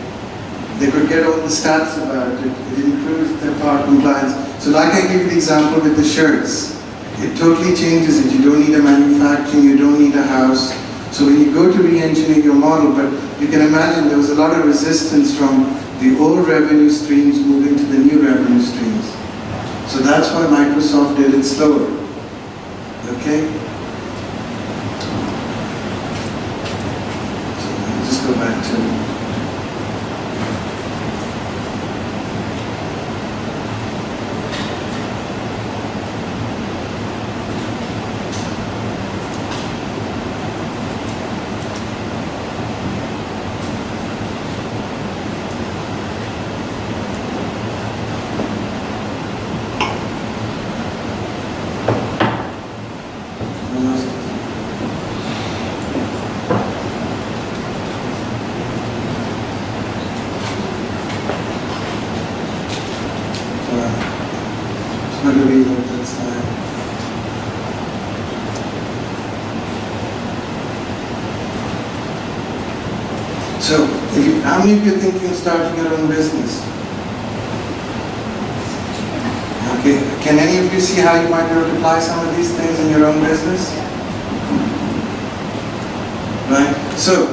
They could get all the stats about it. It improved their power compliance. So like I gave you the example with the shirts, it totally changes it. You don't need a manufacturing, you don't need a house. So when you go to re-engineer your model, but you can imagine there was a lot of resistance from the old revenue streams moving to the new revenue streams. So that's why Microsoft did it slower. Okay? So I'll just go back to So, how many of you are thinking of starting your own business? Okay, can any of you see how you might be able to apply some of these things in your own business? Right? So,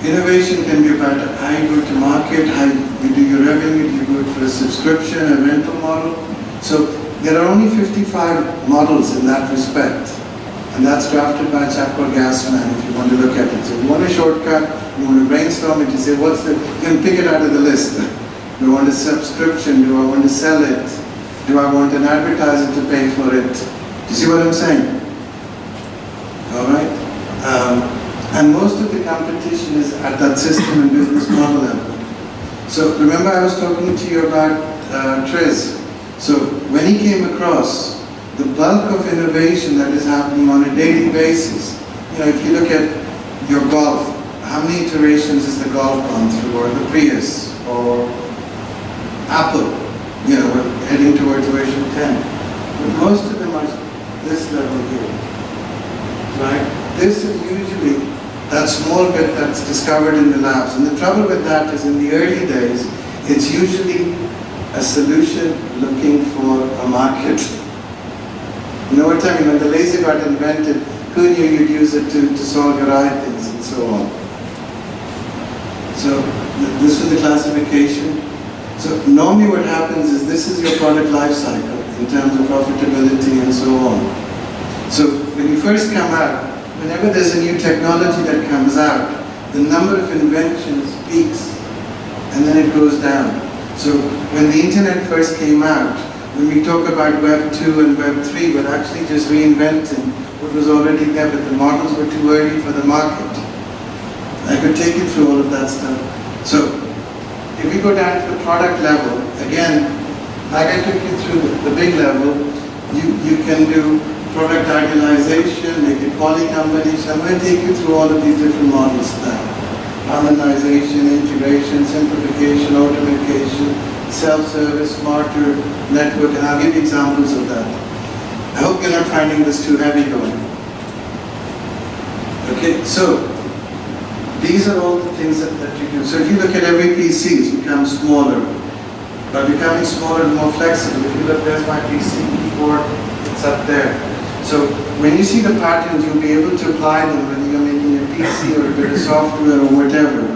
innovation can be about how you go to market, how you do your revenue, do you go for a subscription, a rental model. So, there are only 55 models in that respect. And that's drafted by a chap called Gassman, if you want to look at it. So if you want a shortcut, you want to brainstorm it, you say, what's the, you can pick it out of the list. Do I want a subscription? Do I want to sell it? Do I want an advertiser to pay for it? Do you see what I'm saying? All right? And most of the competition is at that system and business model level. So remember I was talking to you about Trez. So when he came across the bulk of innovation that is happening on a daily basis, you know, if you look at your Golf, how many iterations has the Golf gone through, or the Prius, or Apple, you know, we're heading towards version 10. But most of them are this level here, right? This is usually that small bit that's discovered in the labs. And the trouble with that is in the early days, it's usually a solution looking for a market. You know what I mean? When the lazy got invented, who knew you'd use it to solve your eye things and so on? So this was the classification. So normally what happens is this is your product life cycle in terms of profitability and so on. So when you first come out, whenever there's a new technology that comes out, the number of inventions peaks and then it goes down. So when the internet first came out, when we talk about Web 2 and Web 3, we're actually just reinventing what was already there, but the models were too early for the market. I could take you through all of that stuff. So if we go down to the product level, again, like I took you through the big level, you can do product idealization, make it polycombination. I'm going to take you through all of these different models now. Harmonization, integration, simplification, automation, self-service, smarter network, and I'll give you examples of that. I hope you're not finding this too heavy going. Okay, so these are all the things that you do. So if you look at every PC, it's become smaller. by becoming smaller and more flexible. If you look, there's my PC keyboard, it's up there. So when you see the patterns, you'll be able to apply them whether you're making a PC or a bit of software or whatever.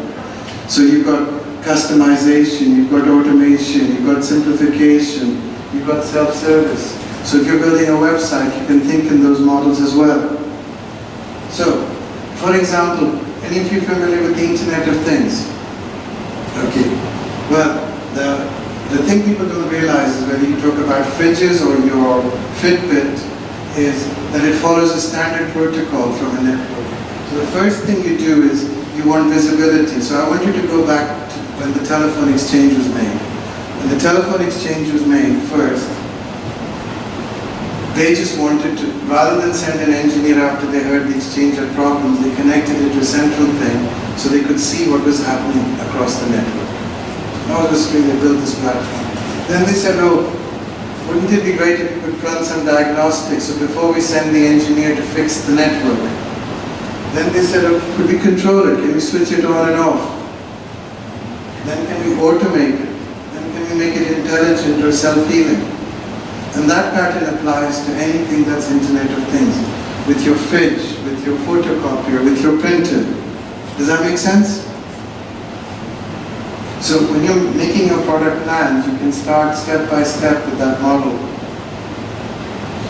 So you've got customization, you've got automation, you've got simplification, you've got self-service. So if you're building a website, you can think in those models as well. So, for example, any of you familiar with the Internet of Things? Okay. Well, the thing people don't realize is whether you talk about fridges or your Fitbit is that it follows a standard protocol from a network. So the first thing you do is you want visibility. So I want you to go back to when the telephone exchange was made. When the telephone exchange was made first, they just wanted to, rather than send an engineer after they heard the exchange had problems, they connected it to a central thing so they could see what was happening across the network. Obviously, they built this platform. Then they said, oh, wouldn't it be great if we could run some diagnostics, so before we send the engineer to fix the network. Then they said, oh, could we control it? Can we switch it on and off? Then can we automate it? Then can we make it intelligent or self-healing? And that pattern applies to anything that's Internet of Things. With your fridge, with your photocopier, with your printer. Does that make sense? So when you're making your product plans, you can start step by step with that model.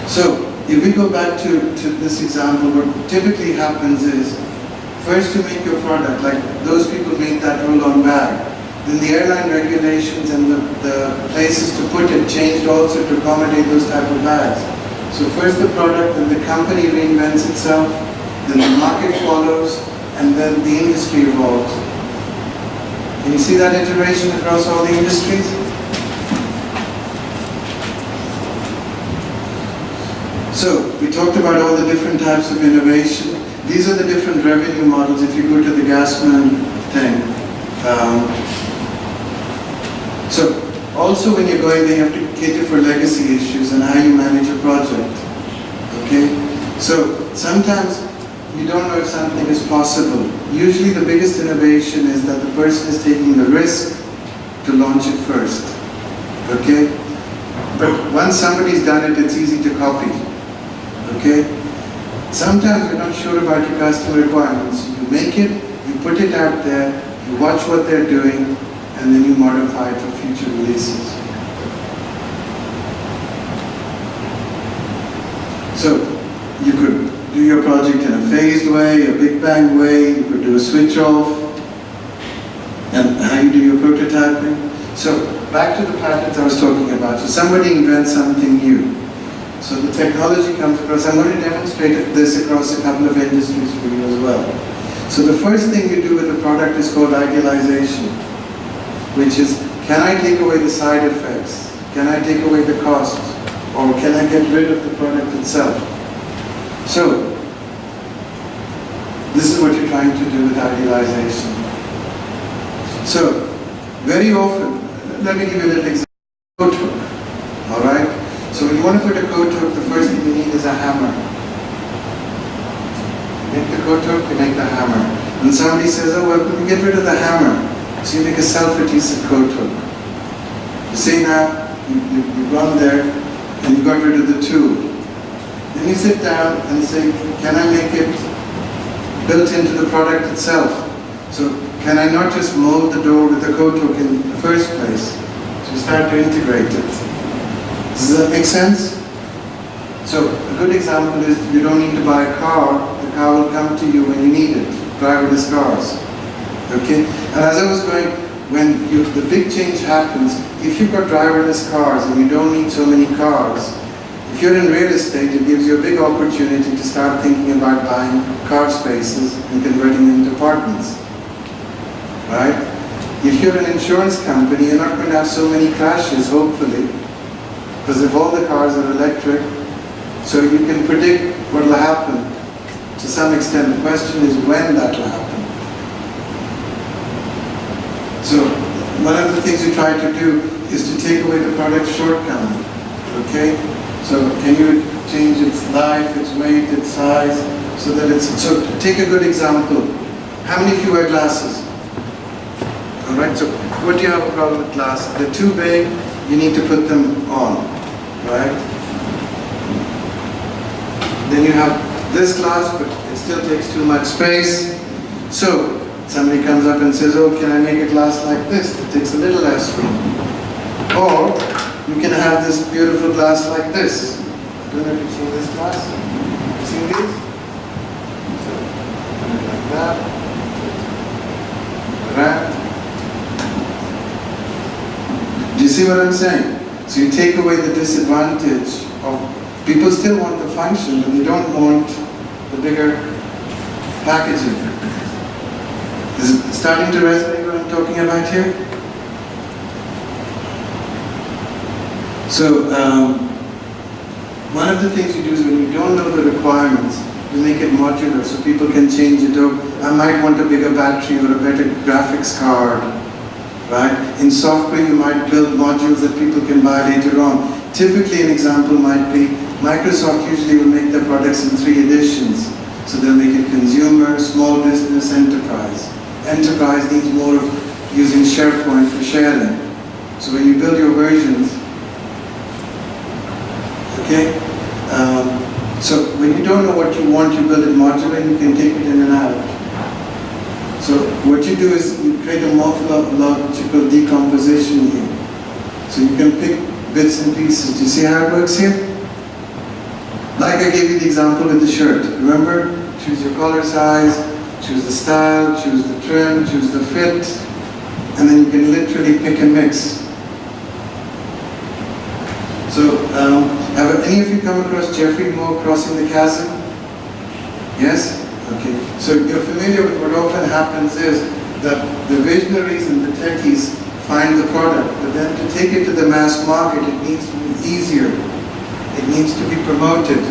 So if we go back to this example, what typically happens is, first you make your product, like those people made that roll-on bag. Then the airline regulations and the places to put it changed also to accommodate those type of bags. So first the product, then the company reinvents itself, then the market follows, and then the industry evolves. Can you see that iteration across all the industries? So, we talked about all the different types of innovation. These are the different revenue models if you go to the Gassman thing. So, also when you're going there, you have to cater for legacy issues and how you manage a project. Okay? So, sometimes you don't know if something is possible. Usually the biggest innovation is that the person is taking the risk to launch it first. Okay? But once somebody's done it, it's easy to copy. Okay? Sometimes you're not sure about your customer requirements. You make it, you put it out there, you watch what they're doing, and then you modify it for future releases. So, you could do your project in a phased way, a big bang way, you could do a switch off, and how you do your prototyping. So, back to the patterns I was talking about. So somebody invents something new. So the technology comes across. I'm going to demonstrate this across a couple of industries for you as well. So the first thing you do with the product is called idealization, which is, can I take away the side effects? Can I take away the costs? Or can I get rid of the product itself? So, this is what you're trying to do with idealization. So, very often, let me give you a little example. Coat hook, alright? So when you want to put a coat hook, the first thing you need is a hammer. You make the coat hook, you make the hammer. And somebody says, oh, well, can we get rid of the hammer? So you make a self-adhesive coat hook. You see now, you've gone there, and you got rid of the tool. Then you sit down and say, can I make it built into the product itself? So can I not just mold the door with the coat hook in the first place? So you start to integrate it. Does that make sense? So a good example is you don't need to buy a car, the car will come to you when you need it, driverless cars. Okay? And as I was going, when the big change happens, if you've got driverless cars and you don't need so many cars, if you're in real estate, it gives you a big opportunity to start thinking about buying car spaces and converting them into apartments. Right? If you're an insurance company, you're not going to have so many crashes, hopefully, because if all the cars are electric, so you can predict what will happen to some extent. The question is when that will happen. So one of the things we try to do is to take away the product shortcoming. Okay? So can you change its life, its weight, its size, so that it's... So take a good example. How many of you wear glasses? All right, so what do you have a problem with glass? They're too big, you need to put them on, right? Then you have this glass, but it still takes too much space. So somebody comes up and says, oh, can I make a glass like this? It takes a little less room. Or you can have this beautiful glass like this. I don't know if you've seen this glass. You seen these? So, like that. Right? Do you see what I'm saying? So you take away the disadvantage of people still want the function, but they don't want the bigger packaging. Is it starting to resonate what I'm talking about here? So one of the things you do is when you don't know the requirements, you make it modular so people can change it. Oh, I might want a bigger battery or a better graphics card, right? In software, you might build modules that people can buy later on. Typically, an example might be Microsoft usually will make their products in 3 editions. So they'll make it consumer, small business, enterprise. Enterprise needs more of using SharePoint for sharing. So when you build your versions, okay? So when you don't know what you want, you build it modular and you can take it in and out. So what you do is you create a morphological decomposition here. So you can pick bits and pieces. Do you see how it works here? Like I gave you the example with the shirt. Remember? Choose your collar size, choose the style, choose the trim, choose the fit, and then you can literally pick and mix. So, have any of you come across Jeffrey Moore Crossing the Chasm? Yes? Okay. So you're familiar with what often happens is that the visionaries and the techies find the product, but then to take it to the mass market, it needs to be easier. It needs to be promoted.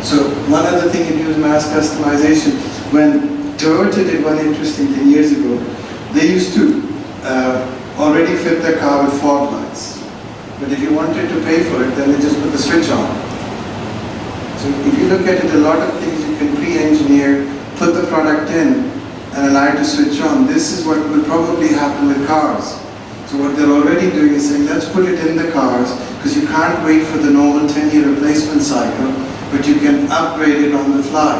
So one other thing you do is mass customization. When Toyota did one interesting thing years ago, they used to already fit their car with fog lights. But if you wanted to pay for it, then they just put the switch on. So if you look at it, a lot of things you can pre-engineer, put the product in, and allow it to switch on. This is what will probably happen with cars. So what they're already doing is saying, let's put it in the cars, because you can't wait for the normal 10-year replacement cycle, but you can upgrade it on the fly.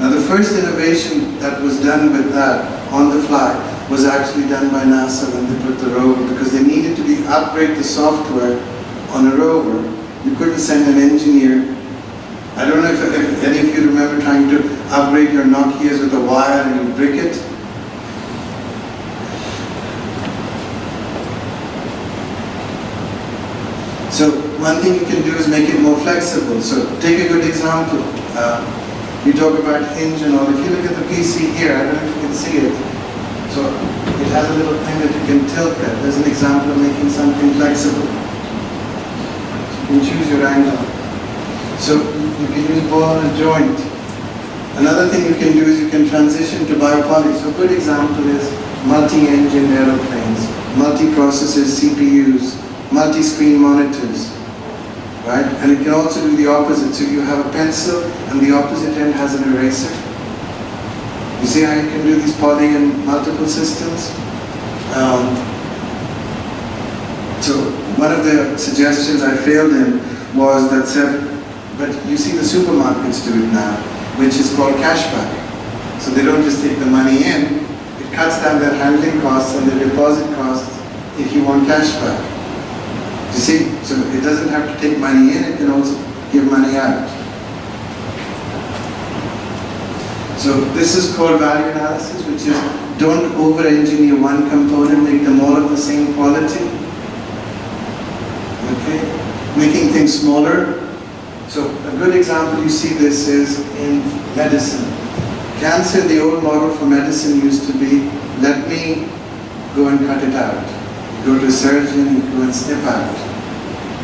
Now the first innovation that was done with that, on the fly, was actually done by NASA when they put the rover, because they needed to upgrade the software on a rover. You couldn't send an engineer. I don't know if any of you remember trying to upgrade your Nokias with a wire and you brick it. So one thing you can do is make it more flexible. So take a good example. You talk about hinge and all. If you look at the PC here, I don't know if you can see it. So it has a little thing that you can tilt there. There's an example of making something flexible. So you can choose your angle. So you can use ball and joint. Another thing you can do is you can transition to biopoly. So a good example is multi-engine aeroplanes, multi-processors, CPUs, multi-screen monitors, right? And it can also do the opposite. So you have a pencil and the opposite end has an eraser. You see how you can do these poly in multiple systems? So one of the suggestions I failed in was that said, but you see the supermarkets do it now, which is called cashback. So they don't just take the money in, it cuts down their handling costs and their deposit costs if you want cashback. You see, so it doesn't have to take money in, it can also give money out. So this is called value analysis, which is don't over-engineer one component, make them all of the same quality. Okay, making things smaller. So a good example you see this is in medicine. Cancer, the old model for medicine used to be, let me go and cut it out. You go to a surgeon, you go and snip out.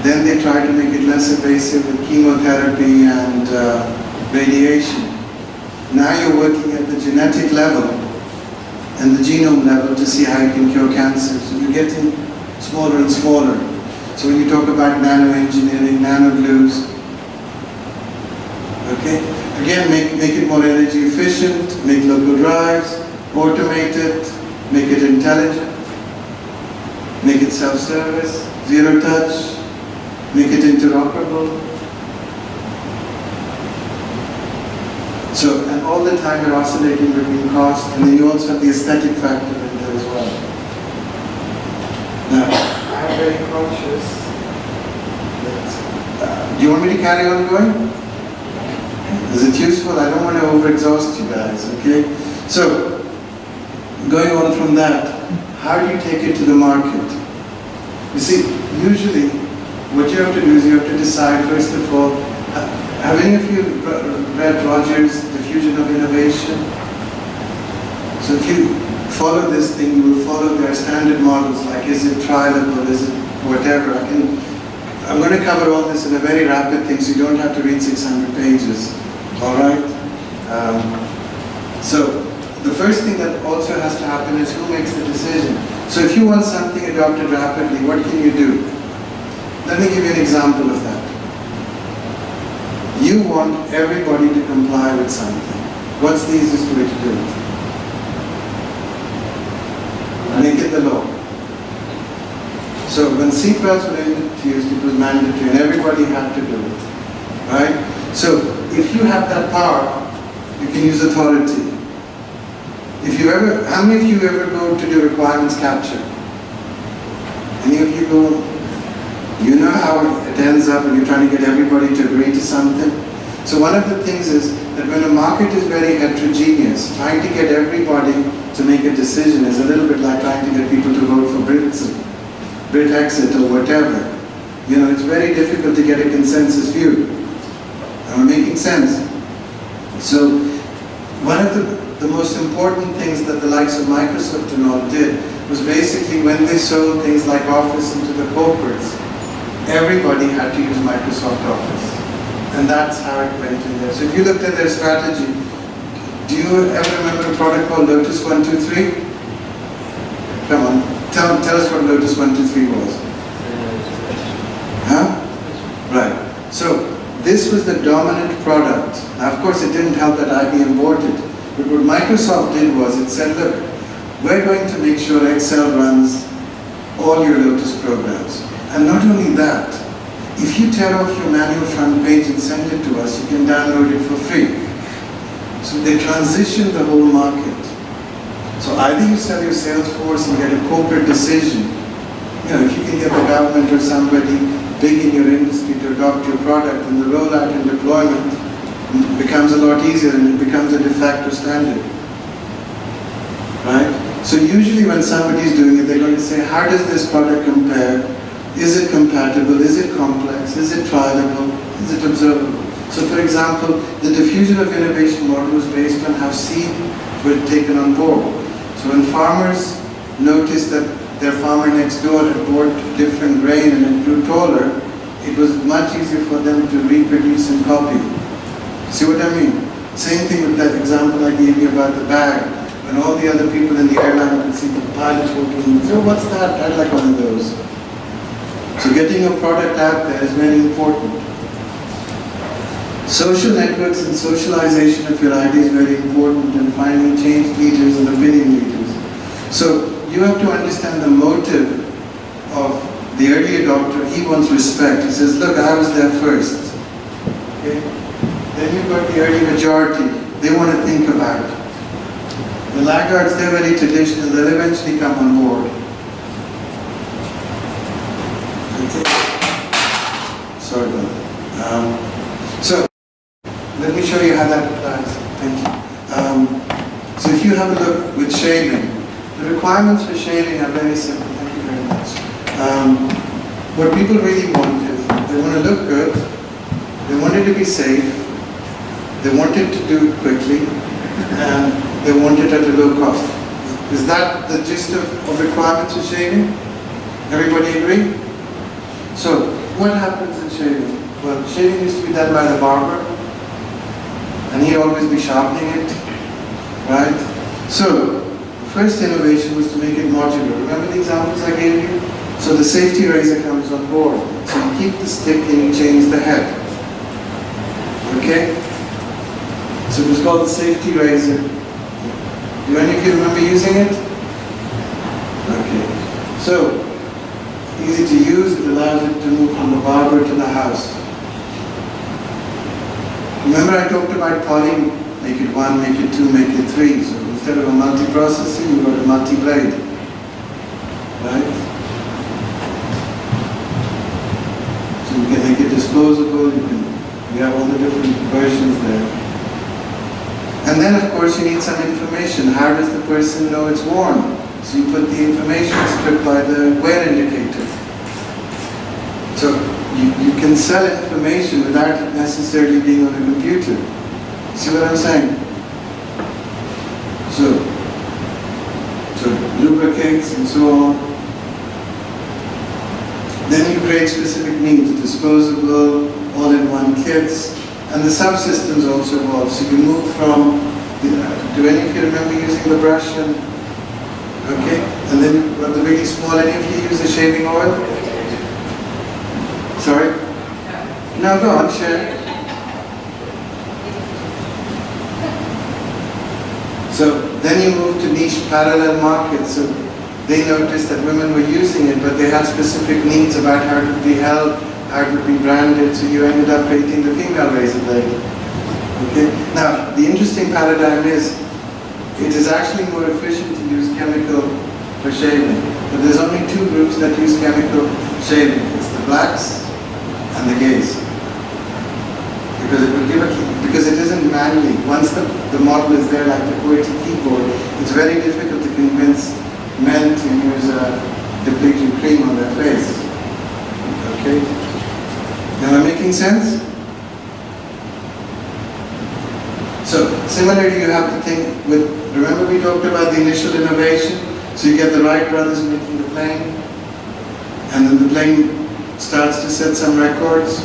Then they try to make it less invasive with chemotherapy and radiation. Now you're working at the genetic level and the genome level to see how you can cure cancer. So you're getting smaller and smaller. So when you talk about nanoengineering, nanoglues, okay? Again, make it more energy efficient, make local drives, automate it, make it intelligent, make it self-service, zero touch, make it interoperable. So, and all the time you're oscillating between cost, and then you also have the aesthetic factor in there as well. Now, I'm very conscious that, do you want me to carry on going? Is it useful? I don't want to overexhaust you guys, okay? So, going on from that, how do you take it to the market? You see, usually, what you have to do is you have to decide, first of all, have any of you read Rogers' Diffusion of Innovation? So if you follow this thing, you will follow their standard models, like is it trialable, is it whatever. I'm going to cover all this in a very rapid thing, so you don't have to read 600 pages. All right? So the first thing that also has to happen is who makes the decision. So if you want something adopted rapidly, what can you do? Let me give you an example of that. You want everybody to comply with something. What's the easiest way to do it? Make it the law. So when seatbelts were introduced, it was mandatory and everybody had to do it. Right? So if you have that power, you can use authority. If you ever, how many of you ever go to do requirements capture? Any of you go? You know how it ends up when you're trying to get everybody to agree to something? So one of the things is that when a market is very heterogeneous, trying to get everybody to make a decision is a little bit like trying to get people to vote for Brexit or whatever. You know, it's very difficult to get a consensus view. Am I making sense? So one of the most important things that the likes of Microsoft and all did was basically when they sold things like Office into the corporates, everybody had to use Microsoft Office. And that's how it went in there. So if you looked at their strategy, do you ever remember a product called Lotus 123? Come on, tell us what Lotus 123 was. Huh? Right. So this was the dominant product. Now of course it didn't help that IBM bought it. But what Microsoft did was it said, look, we're going to make sure Excel runs all your Lotus programs. And not only that, if you tear off your manual front page and send it to us, you can download it for free. So they transitioned the whole market. So either you sell your sales force and get a corporate decision. You know, if you can get the government or somebody big in your industry to adopt your product, and the rollout and deployment becomes a lot easier and it becomes a de facto standard. Right? So usually when somebody's doing it, they're going to say, how does this product compare? Is it compatible? Is it complex? Is it trialable? Is it observable? So for example, the diffusion of innovation model was based on how seed were taken on board. So when farmers noticed that their farmer next door had bought different grain and it grew taller, it was much easier for them to reproduce and copy. See what I mean? Same thing with that example I gave you about the bag. When all the other people in the airline could see the pilots working, so what's that? I'd like one of those. So getting a product out there is very important. Social networks and socialization of your idea is very important, and finding change leaders and opinion leaders. So you have to understand the motive of the early adopter. He wants respect. He says, look, I was there first. Okay? Then you've got the early majority. They want to think about it. The laggards, they're very traditional. They'll eventually come on board. Sorry about that. So, let me show you how that applies. Thank you. So if you have a look with shading, the requirements for shading are very simple. Thank you very much. What people really want is, they want to look good, they want it to be safe, they want it to do it quickly, and they want it at a low cost. Is that the gist of requirements for shading? Everybody agree? So, what happens in shaving? Well, shaving used to be done by the barber, and he'd always be sharpening it, right? So, the first innovation was to make it modular. Remember the examples I gave you? So the safety razor comes on board. So you keep the stick and you change the head. Okay? So it was called the safety razor. Do any of you remember using it? Okay. So, easy to use, it allows it to move from the barber to the house. Remember I talked about poly, make it 1, make it 2, make it 3. So instead of a multi-processing, you've got a multi-blade. Right? So you can make it disposable, you have all the different versions there. And then of course you need some information. How does the person know it's worn? So you put the information strip by the wear indicator. So you can sell information without it necessarily being on a computer. See what I'm saying? So lubricates and so on. Then you create specific needs, disposable, all-in-one kits, and the subsystems also evolve. So you move from, do any of you remember using the brush? Okay, and then the really small, any of you use the shaving oil? Sorry? No, go on, share. So then you move to niche parallel markets. So they noticed that women were using it, but they had specific needs about how it would be held, how it would be branded, so you ended up creating the female razor blade. Okay? Now, the interesting paradigm is, it is actually more efficient to use chemical for shaving. But there's only 2 groups that use chemical shaving. It's the blacks and the gays. Because it will give it, because it isn't manually. Once the model is there, like the QWERTY keyboard, it's very difficult to convince men to use a depleting cream on their face. Okay? Am I making sense? So, similarly you have to think with, remember we talked about the initial innovation? So you get the Wright brothers making the plane, and then the plane starts to set some records.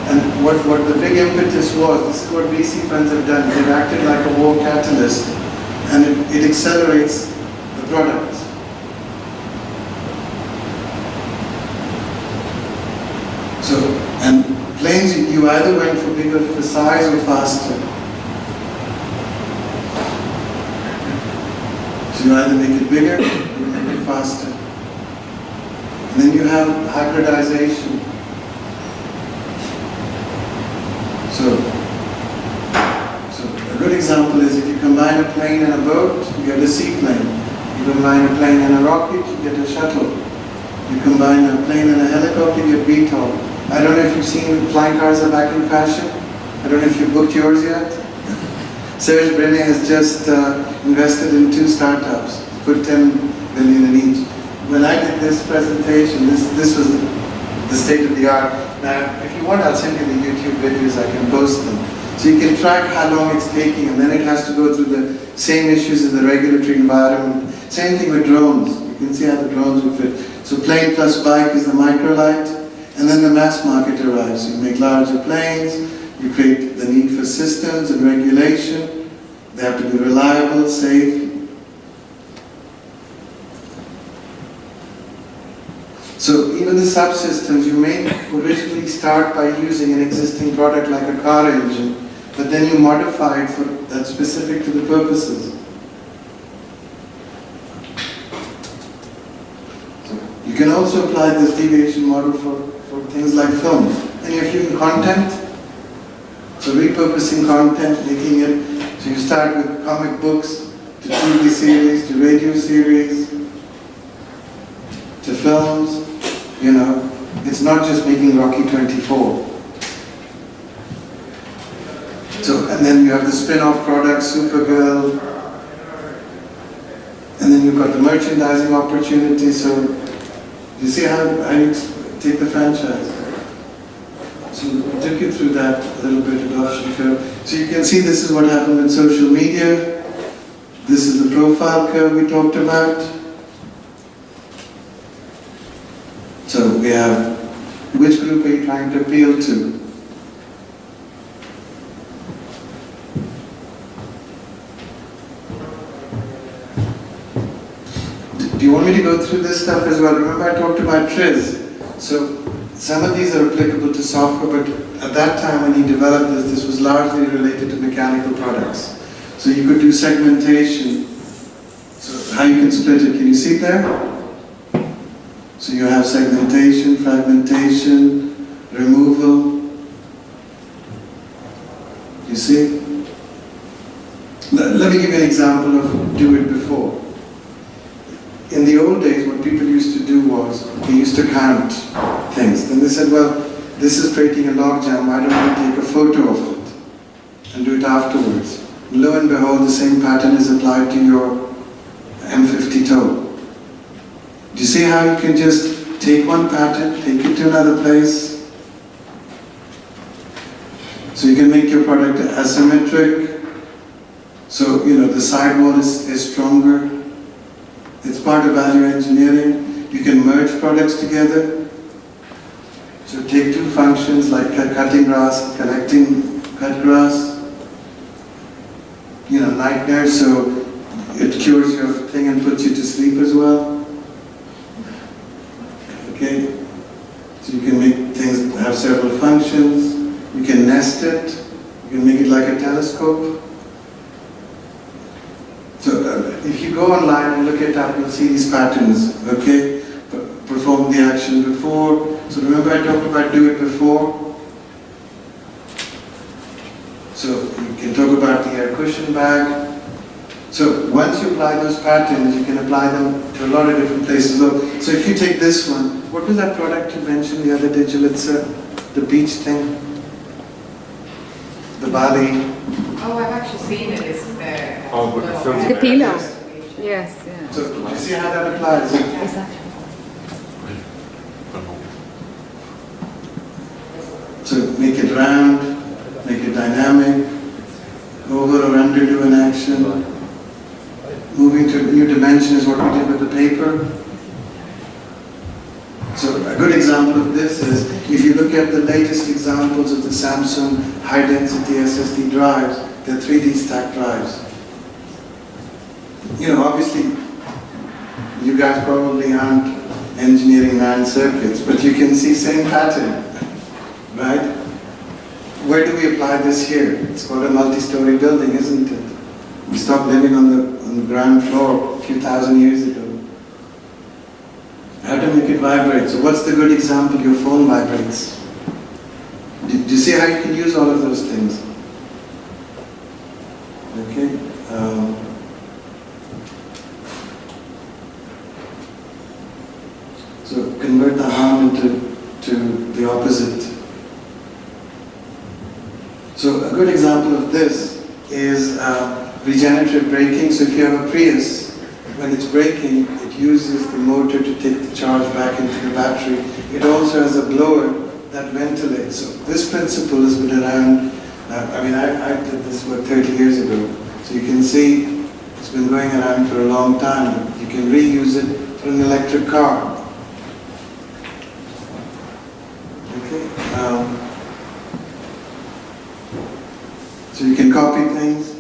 And what the big impetus was, this is what VC funds have done, they've acted like a war catalyst, and it accelerates the product. So, and planes, you either went for bigger for size or faster. So you either make it bigger or you make it faster. And then you have hybridization. So a good example is if you combine a plane and a boat, you get a seaplane. You combine a plane and a rocket, you get a shuttle. You combine a plane and a helicopter, you get VTOL. I don't know if you've seen flying cars are back in fashion. I don't know if you've booked yours yet. Serge Brené has just invested in 2 startups, put 10 billion in each. When I did this presentation, this was the state of the art. Now, if you want, I'll send you the YouTube videos, I can post them. So you can track how long it's taking, and then it has to go through the same issues as the regulatory environment. Same thing with drones. You can see how the drones would fit. So plane plus bike is the microlight, and then the mass market arrives. So you make larger planes, you create the need for systems and regulation. They have to be reliable, safe. So even the subsystems, you may originally start by using an existing product like a car engine, but then you modify it for that's specific to the purposes. So you can also apply this deviation model for things like film. Any of you in content? So repurposing content, making it, so you start with comic books, to TV series, to radio series, to films. You know, it's not just making Rocky 24. So, and then you have the spin-off products, Supergirl, and then you've got the merchandising opportunity. So, you see how you take the franchise. So, I took you through that a little bit of So you can see this is what happened with social media. This is the profile curve we talked about. So we have, which group are you trying to appeal to? Do you want me to go through this stuff as well? Remember I talked about Triz. So some of these are applicable to software, but at that time when he developed this was largely related to mechanics. So you could do segmentation. So how you can split it, can you see it there? So you have segmentation, fragmentation, removal. You see? Let me give you an example of do it before. In the old days, what people used to do was, they used to count things. Then they said, well, this is creating a logjam, why don't we take a photo of it and do it afterwards? Lo and behold, the same pattern is applied to your M50 toe. Do you see how you can just take one pattern, take it to another place? So you can make your product asymmetric. So, the sidewall is stronger. It's part of value engineering. You can merge products together. So take two functions like cutting grass, collecting cut grass. Nightmare, so it cures your thing and puts you to sleep as well. Okay? So you can make things have several functions. You can nest it. You can make it like a telescope. So if you go online and look it up, you'll see these patterns, okay? Perform the action before. So remember I talked about do it before? So you can talk about the air cushion bag. So once you apply those patterns, you can apply them to a lot of different places. So if you take this one, what was that product you mentioned the other day, Julitza? The beach thing? The Bali? Oh, I've actually seen it. It's Oh, but the filter. The pillow. Yes, yeah. So do you see how that applies? Exactly. So make it round, make it dynamic, over or under do an action. Moving to a new dimension is what we did with the paper. So a good example of this is, if you look at the latest examples of the Samsung high-density SSD drives, they're 3D stack drives. Obviously, you guys probably aren't engineering NAND circuits, but you can see same pattern, right? Where do we apply this here? It's called a multi-story building, isn't it? We stopped living on the ground floor a few thousand years ago. How to make it vibrate? So what's the good example? Your phone vibrates. Do you see how you can use all of those things? Okay. So convert the harm to the opposite. So a good example of this is regenerative braking. So if you have a Prius, when it's braking, it uses the motor to take the charge back into the battery. It also has a blower that ventilates. So this principle has been around, I did this work 30 years ago. So you can see it's been going around for a long time. You can reuse it for an electric car. Okay. So you can copy things.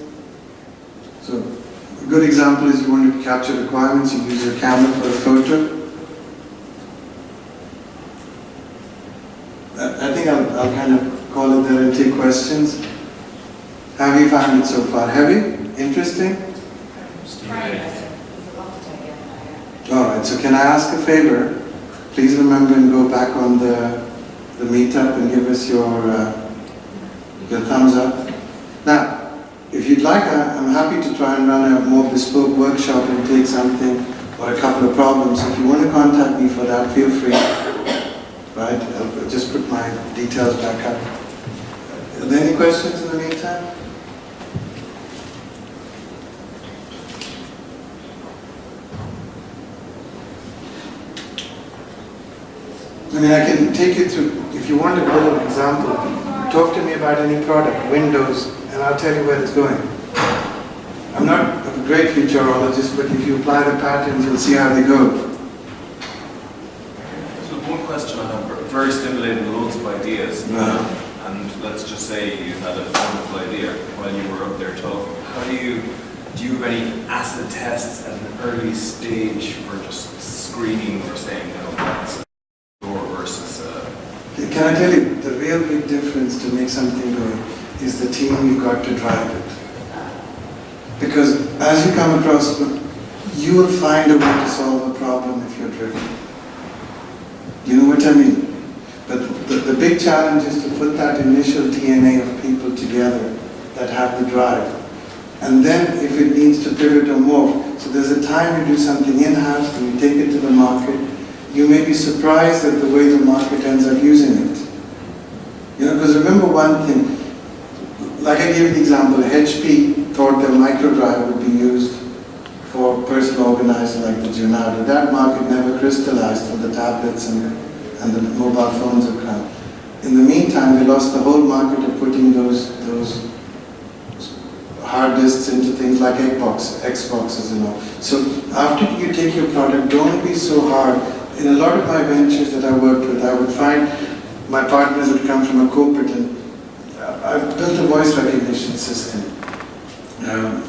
So a good example is you want to capture requirements, you use your camera for a photo. I think I'll kind of call it there and take questions. How have you found it so far? Heavy? Interesting? Alright, so can I ask a favor? Please remember and go back on the meetup and give us your thumbs up. Now, if you'd like, I'm happy to try and run a more bespoke workshop and take something or a couple of problems. If you want to contact me for that, feel free. Right? I'll just put my details back up. Are there any questions in the meantime? I can take you through, if you want a little example, talk to me about any product, Windows, and I'll tell you where it's going. I'm not a great futurologist, but if you apply the patterns, you'll see how they go. So one question I have, very stimulating, loads of ideas, and let's just say you had a wonderful idea while you were up there talking. Do you have any acid tests at an early stage for just screening or saying, that's versus... Can I tell you, the real big difference to make something go is the team you've got to drive it. Because as you come across, you will find a way to solve a problem if you're driven. You know what I mean? But the big challenge is to put that initial DNA of people together that have the drive. And then if it needs to pivot or morph, so there's a time you do something in-house and you take it to the market, you may be surprised at the way the market ends up using it. You know, because remember one thing, like I gave the example, HP thought their microdrive would be used for personal organizing like the Junado. That market never crystallized till the tablets and the mobile phones have come. In the meantime, they lost the whole market of putting those hard disks into things like Xboxes and all. So after you take your product, don't be so hard. In a lot of my ventures that I worked with, I would find my partners would come from a corporate, and I built a voice recognition system,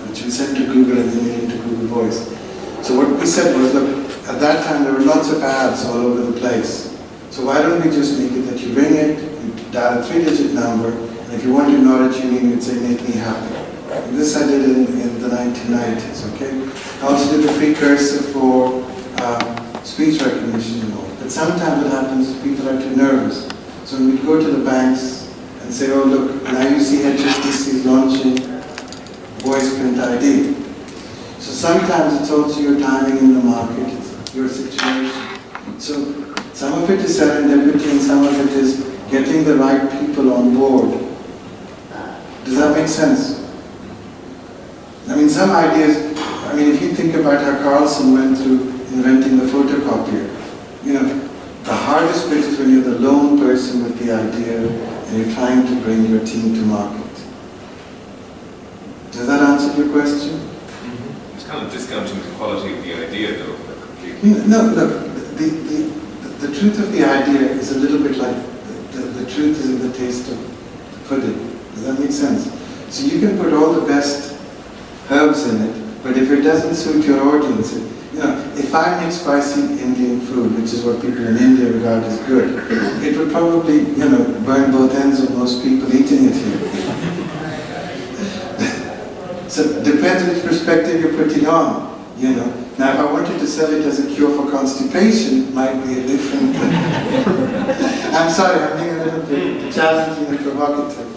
which we sent to Google and then made into Google Voice. So what we said was, look, at that time there were lots of ads all over the place. So why don't we just make it that you ring it, you dial a 3-digit number, and if you want to acknowledge your name, you'd say, make me happy. And this I did in the 1990s, okay? I also did a precursor for speech recognition and all. But sometimes what happens is people are too nervous. So we'd go to the banks and say, oh look, now you see HSBC is launching voice print ID. So sometimes it's also your timing in the market, it's your situation. So some of it is serendipity and some of it is getting the right people on board. Does that make sense? I mean, some ideas, if you think about how Carlson went through inventing the photocopier, the hardest bit is when you're the lone person with the idea and you're trying to bring your team to market. Does that answer your question? Mm-hmm. It's kind of discounting the quality of the idea, though, completely. No, look, the truth of the idea is a little bit like the truth is in the taste of the pudding. Does that make sense? So you can put all the best herbs in it, but if it doesn't suit your audience, if I make spicy Indian food, which is what people in India regard as good, it would probably, burn both ends of most people eating it here. So it depends which perspective you're putting on, Now if I wanted to sell it as a cure for constipation, it might be a different I'm sorry, I'm being a little bit challenging and provocative.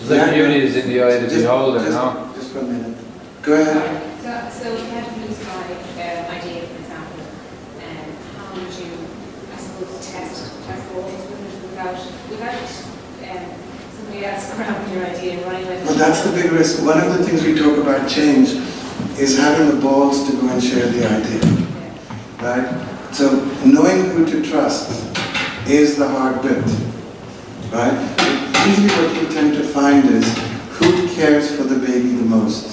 The beauty is in the eye of the beholder, no? Just 1 minute. Go ahead. So if you had to use my idea, for example, how would you, I suppose, test the waters with it without somebody else grabbing your idea and running with it? Well, that's the big risk. One of the things we talk about change is having the balls to go and share the idea, right? So knowing who to trust is the hard bit, right? Usually what you tend to find is who cares for the baby the most.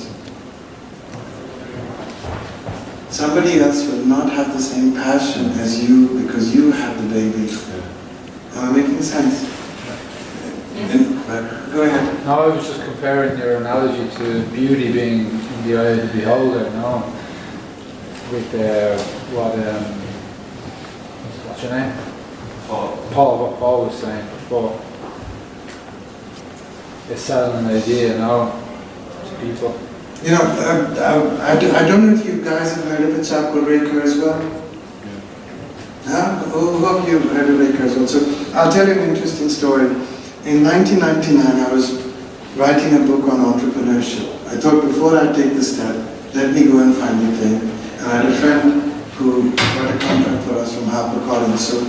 Somebody else will not have the same passion as you because you have the baby. Am I making sense? Go ahead. No, I was just comparing your analogy to beauty being in the eye of the beholder, no? With what's your name? Paul, what Paul was saying before. It's selling an idea, no, to people. I don't know if you guys have heard of a chap called Ray Kurzweil. Huh? Who of you have heard of Ray Kurzweil? So I'll tell you an interesting story. In 1999, I was writing a book on entrepreneurship. I thought before I take the step, let me go and find the thing. And I had a friend who got a contract for us from HarperCollins. So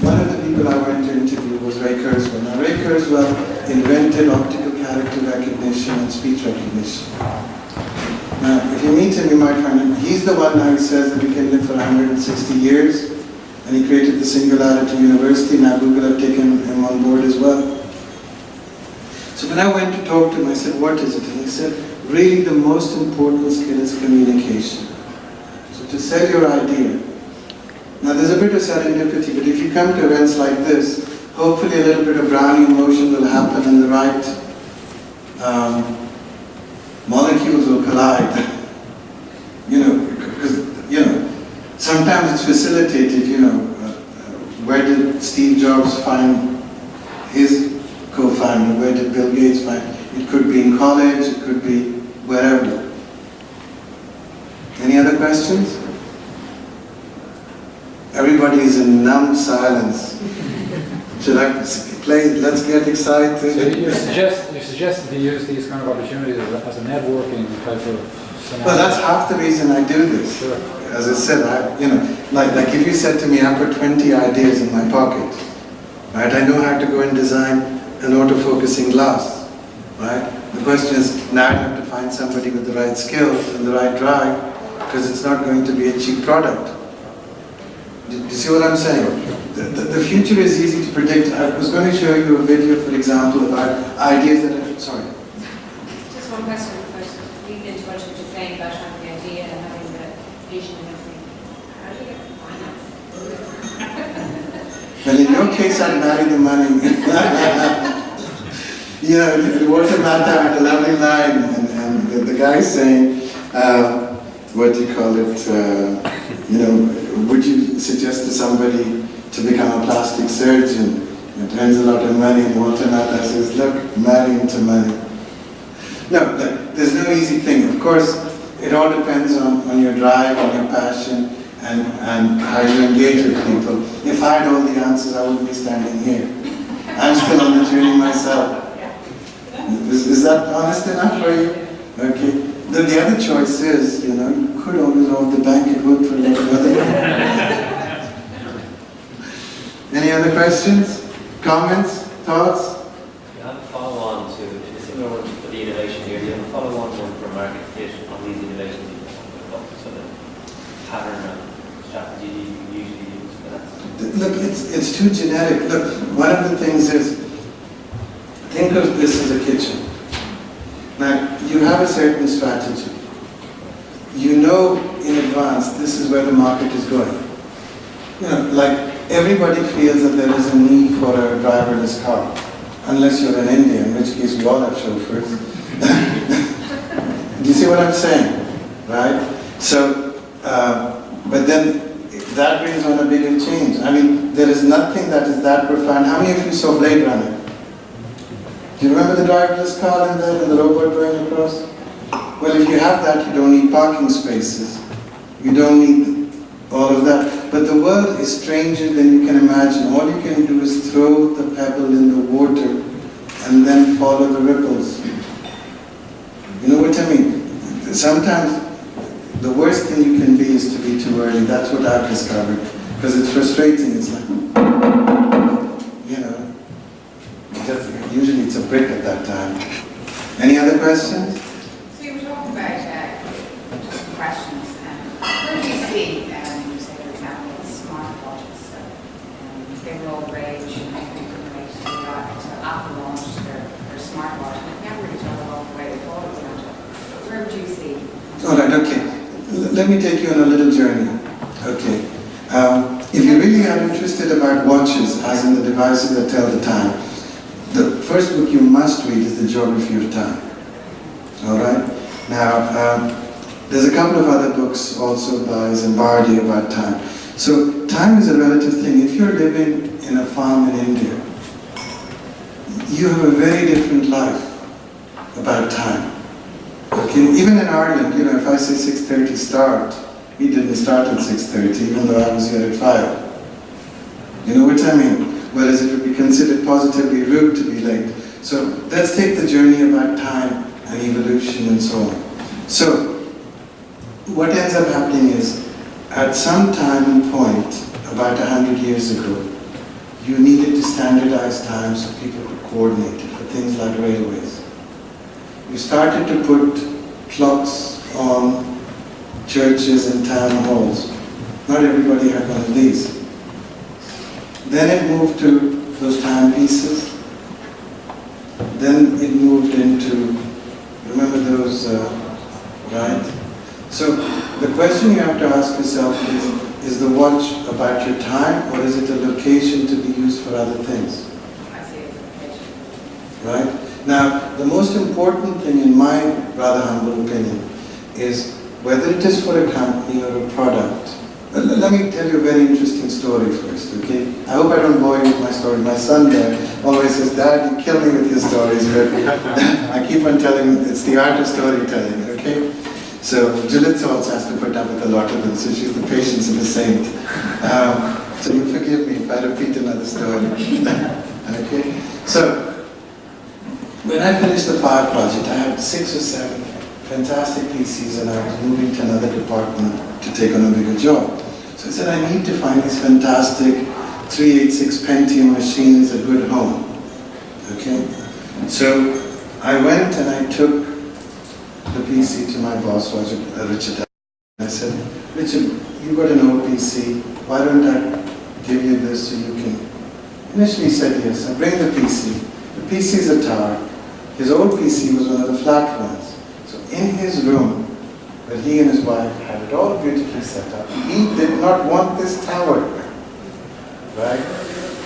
one of the people I went to interview was Ray Kurzweil. Now Ray Kurzweil invented optical character recognition and speech recognition. Now, if you meet him, you might find him. He's the one now who says that we can live for 160 years. And he created the Singularity University. Now Google have taken him on board as well. So when I went to talk to him, I said, what is it? And he said, really the most important skill is communication. So to sell your idea. Now there's a bit of serendipity, but if you come to events like this, hopefully a little bit of Brownian motion will happen and the right molecules will collide. Because, sometimes it's facilitated, where did Steve Jobs find his co-founder? Where did Bill Gates find? It could be in college, it could be wherever. questions? Everybody is in numb silence. Should I play? Let's get excited. So you suggest to use these kind of opportunities as a networking type of scenario? Well, that's half the reason I do this. Sure. As I said, like if you said to me, I've got 20 ideas in my pocket, right? I know how to go and design an autofocusing glass, right? The question is, now I have to find somebody with the right skills and the right drive, because it's not going to be a cheap product. Do you see what I'm saying? The future is easy to predict. I was going to show you a video, for example, about ideas that are, sorry. Just one question first. Leads into what you were just saying about having the idea and having the vision and everything. How do you get finance? Well, in your case, I'd marry the money. Yeah, the water matter had a lovely line, and the guy saying, what do you call it, would you suggest to somebody to become a plastic surgeon? It earns a lot of money, and Walter Matthau says, look, marry him to money. No, look, there's no easy thing. Of course, it all depends on your drive, on your passion, and how you engage with people. If I had all the answers, I wouldn't be standing here. I'm still on the journey myself. Is that honest enough for you? Okay. The other choice is, you could always rob the bank and work for a lot of other people. Any other questions? Comments? Thoughts? You have a follow-on to a similar one for the innovation here. You have a follow-on one for market fit on these innovations. So the pattern and strategy you usually use for that. Look, it's too generic. Look, one of the things is, think of this as a kitchen. Now, you have a certain strategy. You know in advance this is where the market is going. Like everybody feels that there is a need for a driverless car, unless you're in India, in which case we all have chauffeurs. Do you see what I'm saying? Right? So, but then that brings on a bigger change. I mean, there is nothing that is that profound. How many of you saw Blade Runner? Do you remember the driverless car in there and the robot going across? Well, if you have that, you don't need parking spaces. You don't need all of that. But the world is stranger than you can imagine. All you can do is throw the pebble in the water and then follow the ripples. You know what I mean? Sometimes the worst thing you can be is to be too early. That's what I've discovered. Because it's frustrating. It's like, usually it's a brick at that time. Any other questions? So you were talking about just questions. Where do you see, you say for example, smartwatches? They were all rage and I think in relation to Apple launched their smartwatch. And I never really told them all the way they thought it was going to. Where would you see? All right, okay. Let me take you on a little journey. Okay. If you really are interested about watches, as in the devices that tell the time, the first book you must read is The Geography of Time. All right? Now, there's a couple of other books also by Zimbardi about time. So, time is a relative thing. If you're living in a farm in India, you have a very different life about time. Okay? Even in Ireland, if I say 6:30 start, we didn't start at 6:30, even though I was here at 5. You know what I mean? Whereas it would be considered positively rude to be late. So let's take the journey about time and evolution and so on. So what ends up happening is, at some time and point, about 100 years ago, you needed to standardize time so people could coordinate it for things like railways. You started to put clocks on churches and town halls. Not everybody had one of these. Then it moved to those timepieces. Then it moved into, remember those, right? So the question you have to ask yourself is the watch about your time, or is it a location to be used for other things? I see it as a location. Right? Now, the most important thing in my rather humble opinion is whether it is for a company or a product. Let me tell you a very interesting story first, okay? I hope I don't bore you with my story. My son there always says, Dad, you kill me with your stories, but I keep on telling him it's the art of storytelling, okay? So Juliet also has to put up with a lot of them, so she's the patience of a saint. So you forgive me if I repeat another story. Okay? So, when I finished the power project, I had 6 or 7 fantastic PCs and I was moving to another department to take on a bigger job. So I said, I need to find these fantastic 386 Pentium machines a good home. Okay? So I went and I took the PC to my boss, Richard. I said, Richard, you got an old PC, why don't I give you this so you can... Initially he said yes, I bring the PC. The PC is a tower. His old PC was one of the flat ones. So in his room, where he and his wife had it all beautifully set up, he did not want this tower. Right?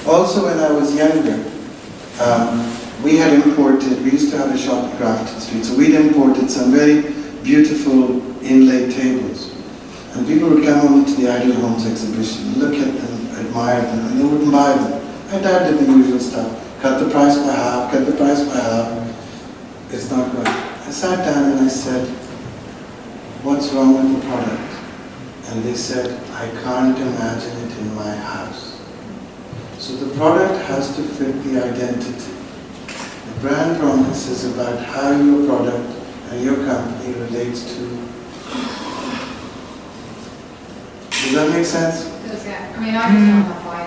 Also when I was younger, we had imported, we used to have a shop in Grafton Street, so we'd imported some very beautiful inlaid tables. And people would come on to the Ideal Homes exhibition, look at them, admire them, and they wouldn't buy them. My dad did the usual stuff, cut the price by half, cut the price by half. It's not good. I sat down and I said, what's wrong with the product? And they said, I can't imagine it in my house. So the product has to fit the identity. The brand promise is about how your product and your company relates to. Does that make sense? Does that, I mean, I just don't know why,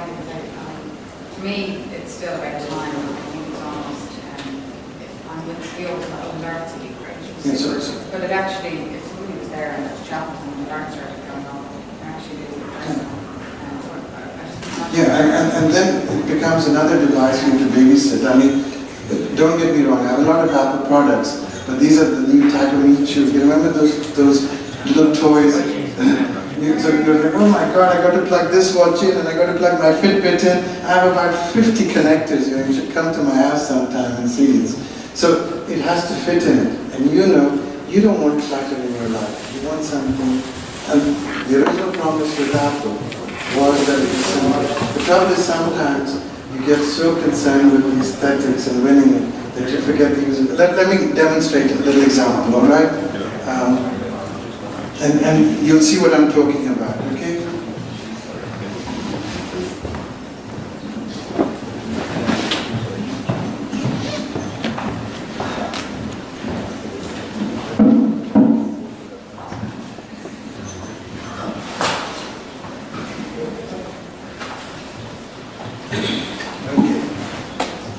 to me, it's still about time. I think it's almost, if I'm with skills, I'll learn to be gracious. Yes, sir. But it actually, if somebody was there and it's chatting and the learn started going on, it actually is personal. Yeah, and then it becomes another device for you to babysit. I mean, don't get me wrong, I have a lot of Apple products, but these are the new Tiger shoes. You remember those little toys? So you're like, oh my God, I got to plug this watch in and I got to plug my Fitbit in. I have about 50 connectors here. You should come to my house sometime and see it. So it has to fit in it. And you know, you don't want clutter in your life. You want something. And the original promise with Apple was that it was simple. The trouble is sometimes you get so concerned with the aesthetics and winning it that you forget the user. Let me demonstrate a little example, all right? And you'll see what I'm talking about, okay?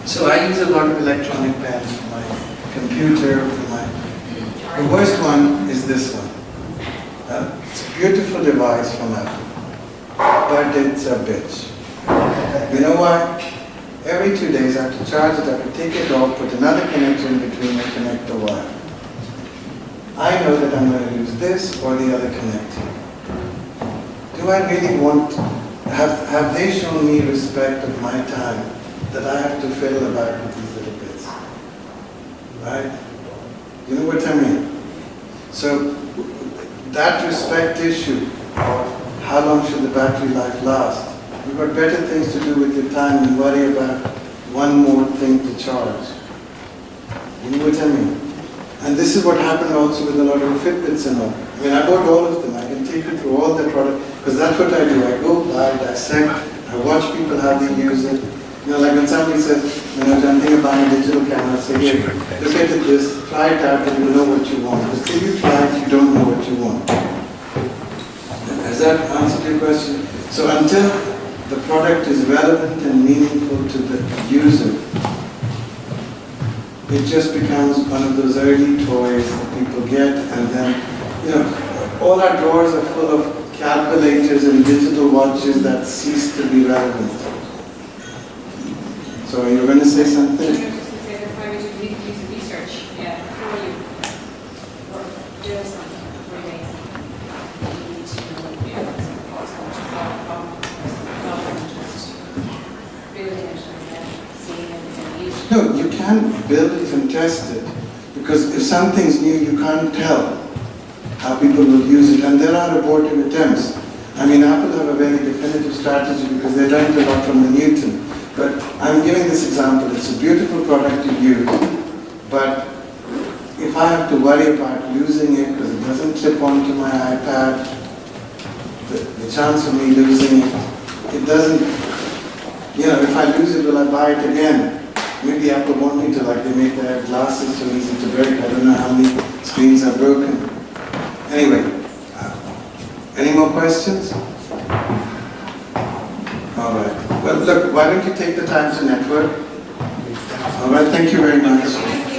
So I use a lot of electronic pens for my computer, the worst one is this one. It's a beautiful device from Apple, but it's a bitch. You know why? Every 2 days I have to charge it, I have to take it off, put another connector in between and connect the wire. I know that I'm going to use this or the other connector. Do I really want, have they shown me respect of my time that I have to fiddle about with these little bits? Right? You know what I mean? So that respect issue of how long should the battery life last, you've got better things to do with your time than worry about one more thing to charge. You know what I mean? And this is what happened also with a lot of the Fitbits and all. I mean, I bought all of them. I can take you through all the products, because that's what I do. I go buy, dissect, I watch people how they use it. You know, like when somebody says, you know, I'm thinking about a digital camera, I say, here, look at this, try it out and you'll know what you want. Because till you try it, you don't know what you want. Has that answered your question? So until the product is relevant and meaningful to the user, it just becomes one of those early toys that people get, and then, you know, all our drawers are full of calculators and digital watches that cease to be relevant. So you're going to say something? I was just going to say that's why we do need to do some research before you build something for you. You need to know what's going to solve the problem rather than just building it and seeing it and using it. No, you can build it and test it, because if something's new, you can't tell how people will use it, and there are abortive attempts. I mean, Apple have a very definitive strategy because they learned a lot from the Newton. But I'm giving this example. It's a beautiful product to use, but if I have to worry about using it because it doesn't clip onto my iPad, the chance of me losing it, it doesn't, you know, if I lose it, will I buy it again? Maybe Apple want me to, like they make their glasses so easy to break. I don't know how many screens are broken. Anyway, any more questions? All right. Well, look, why don't you take the time to network? All right, thank you very much.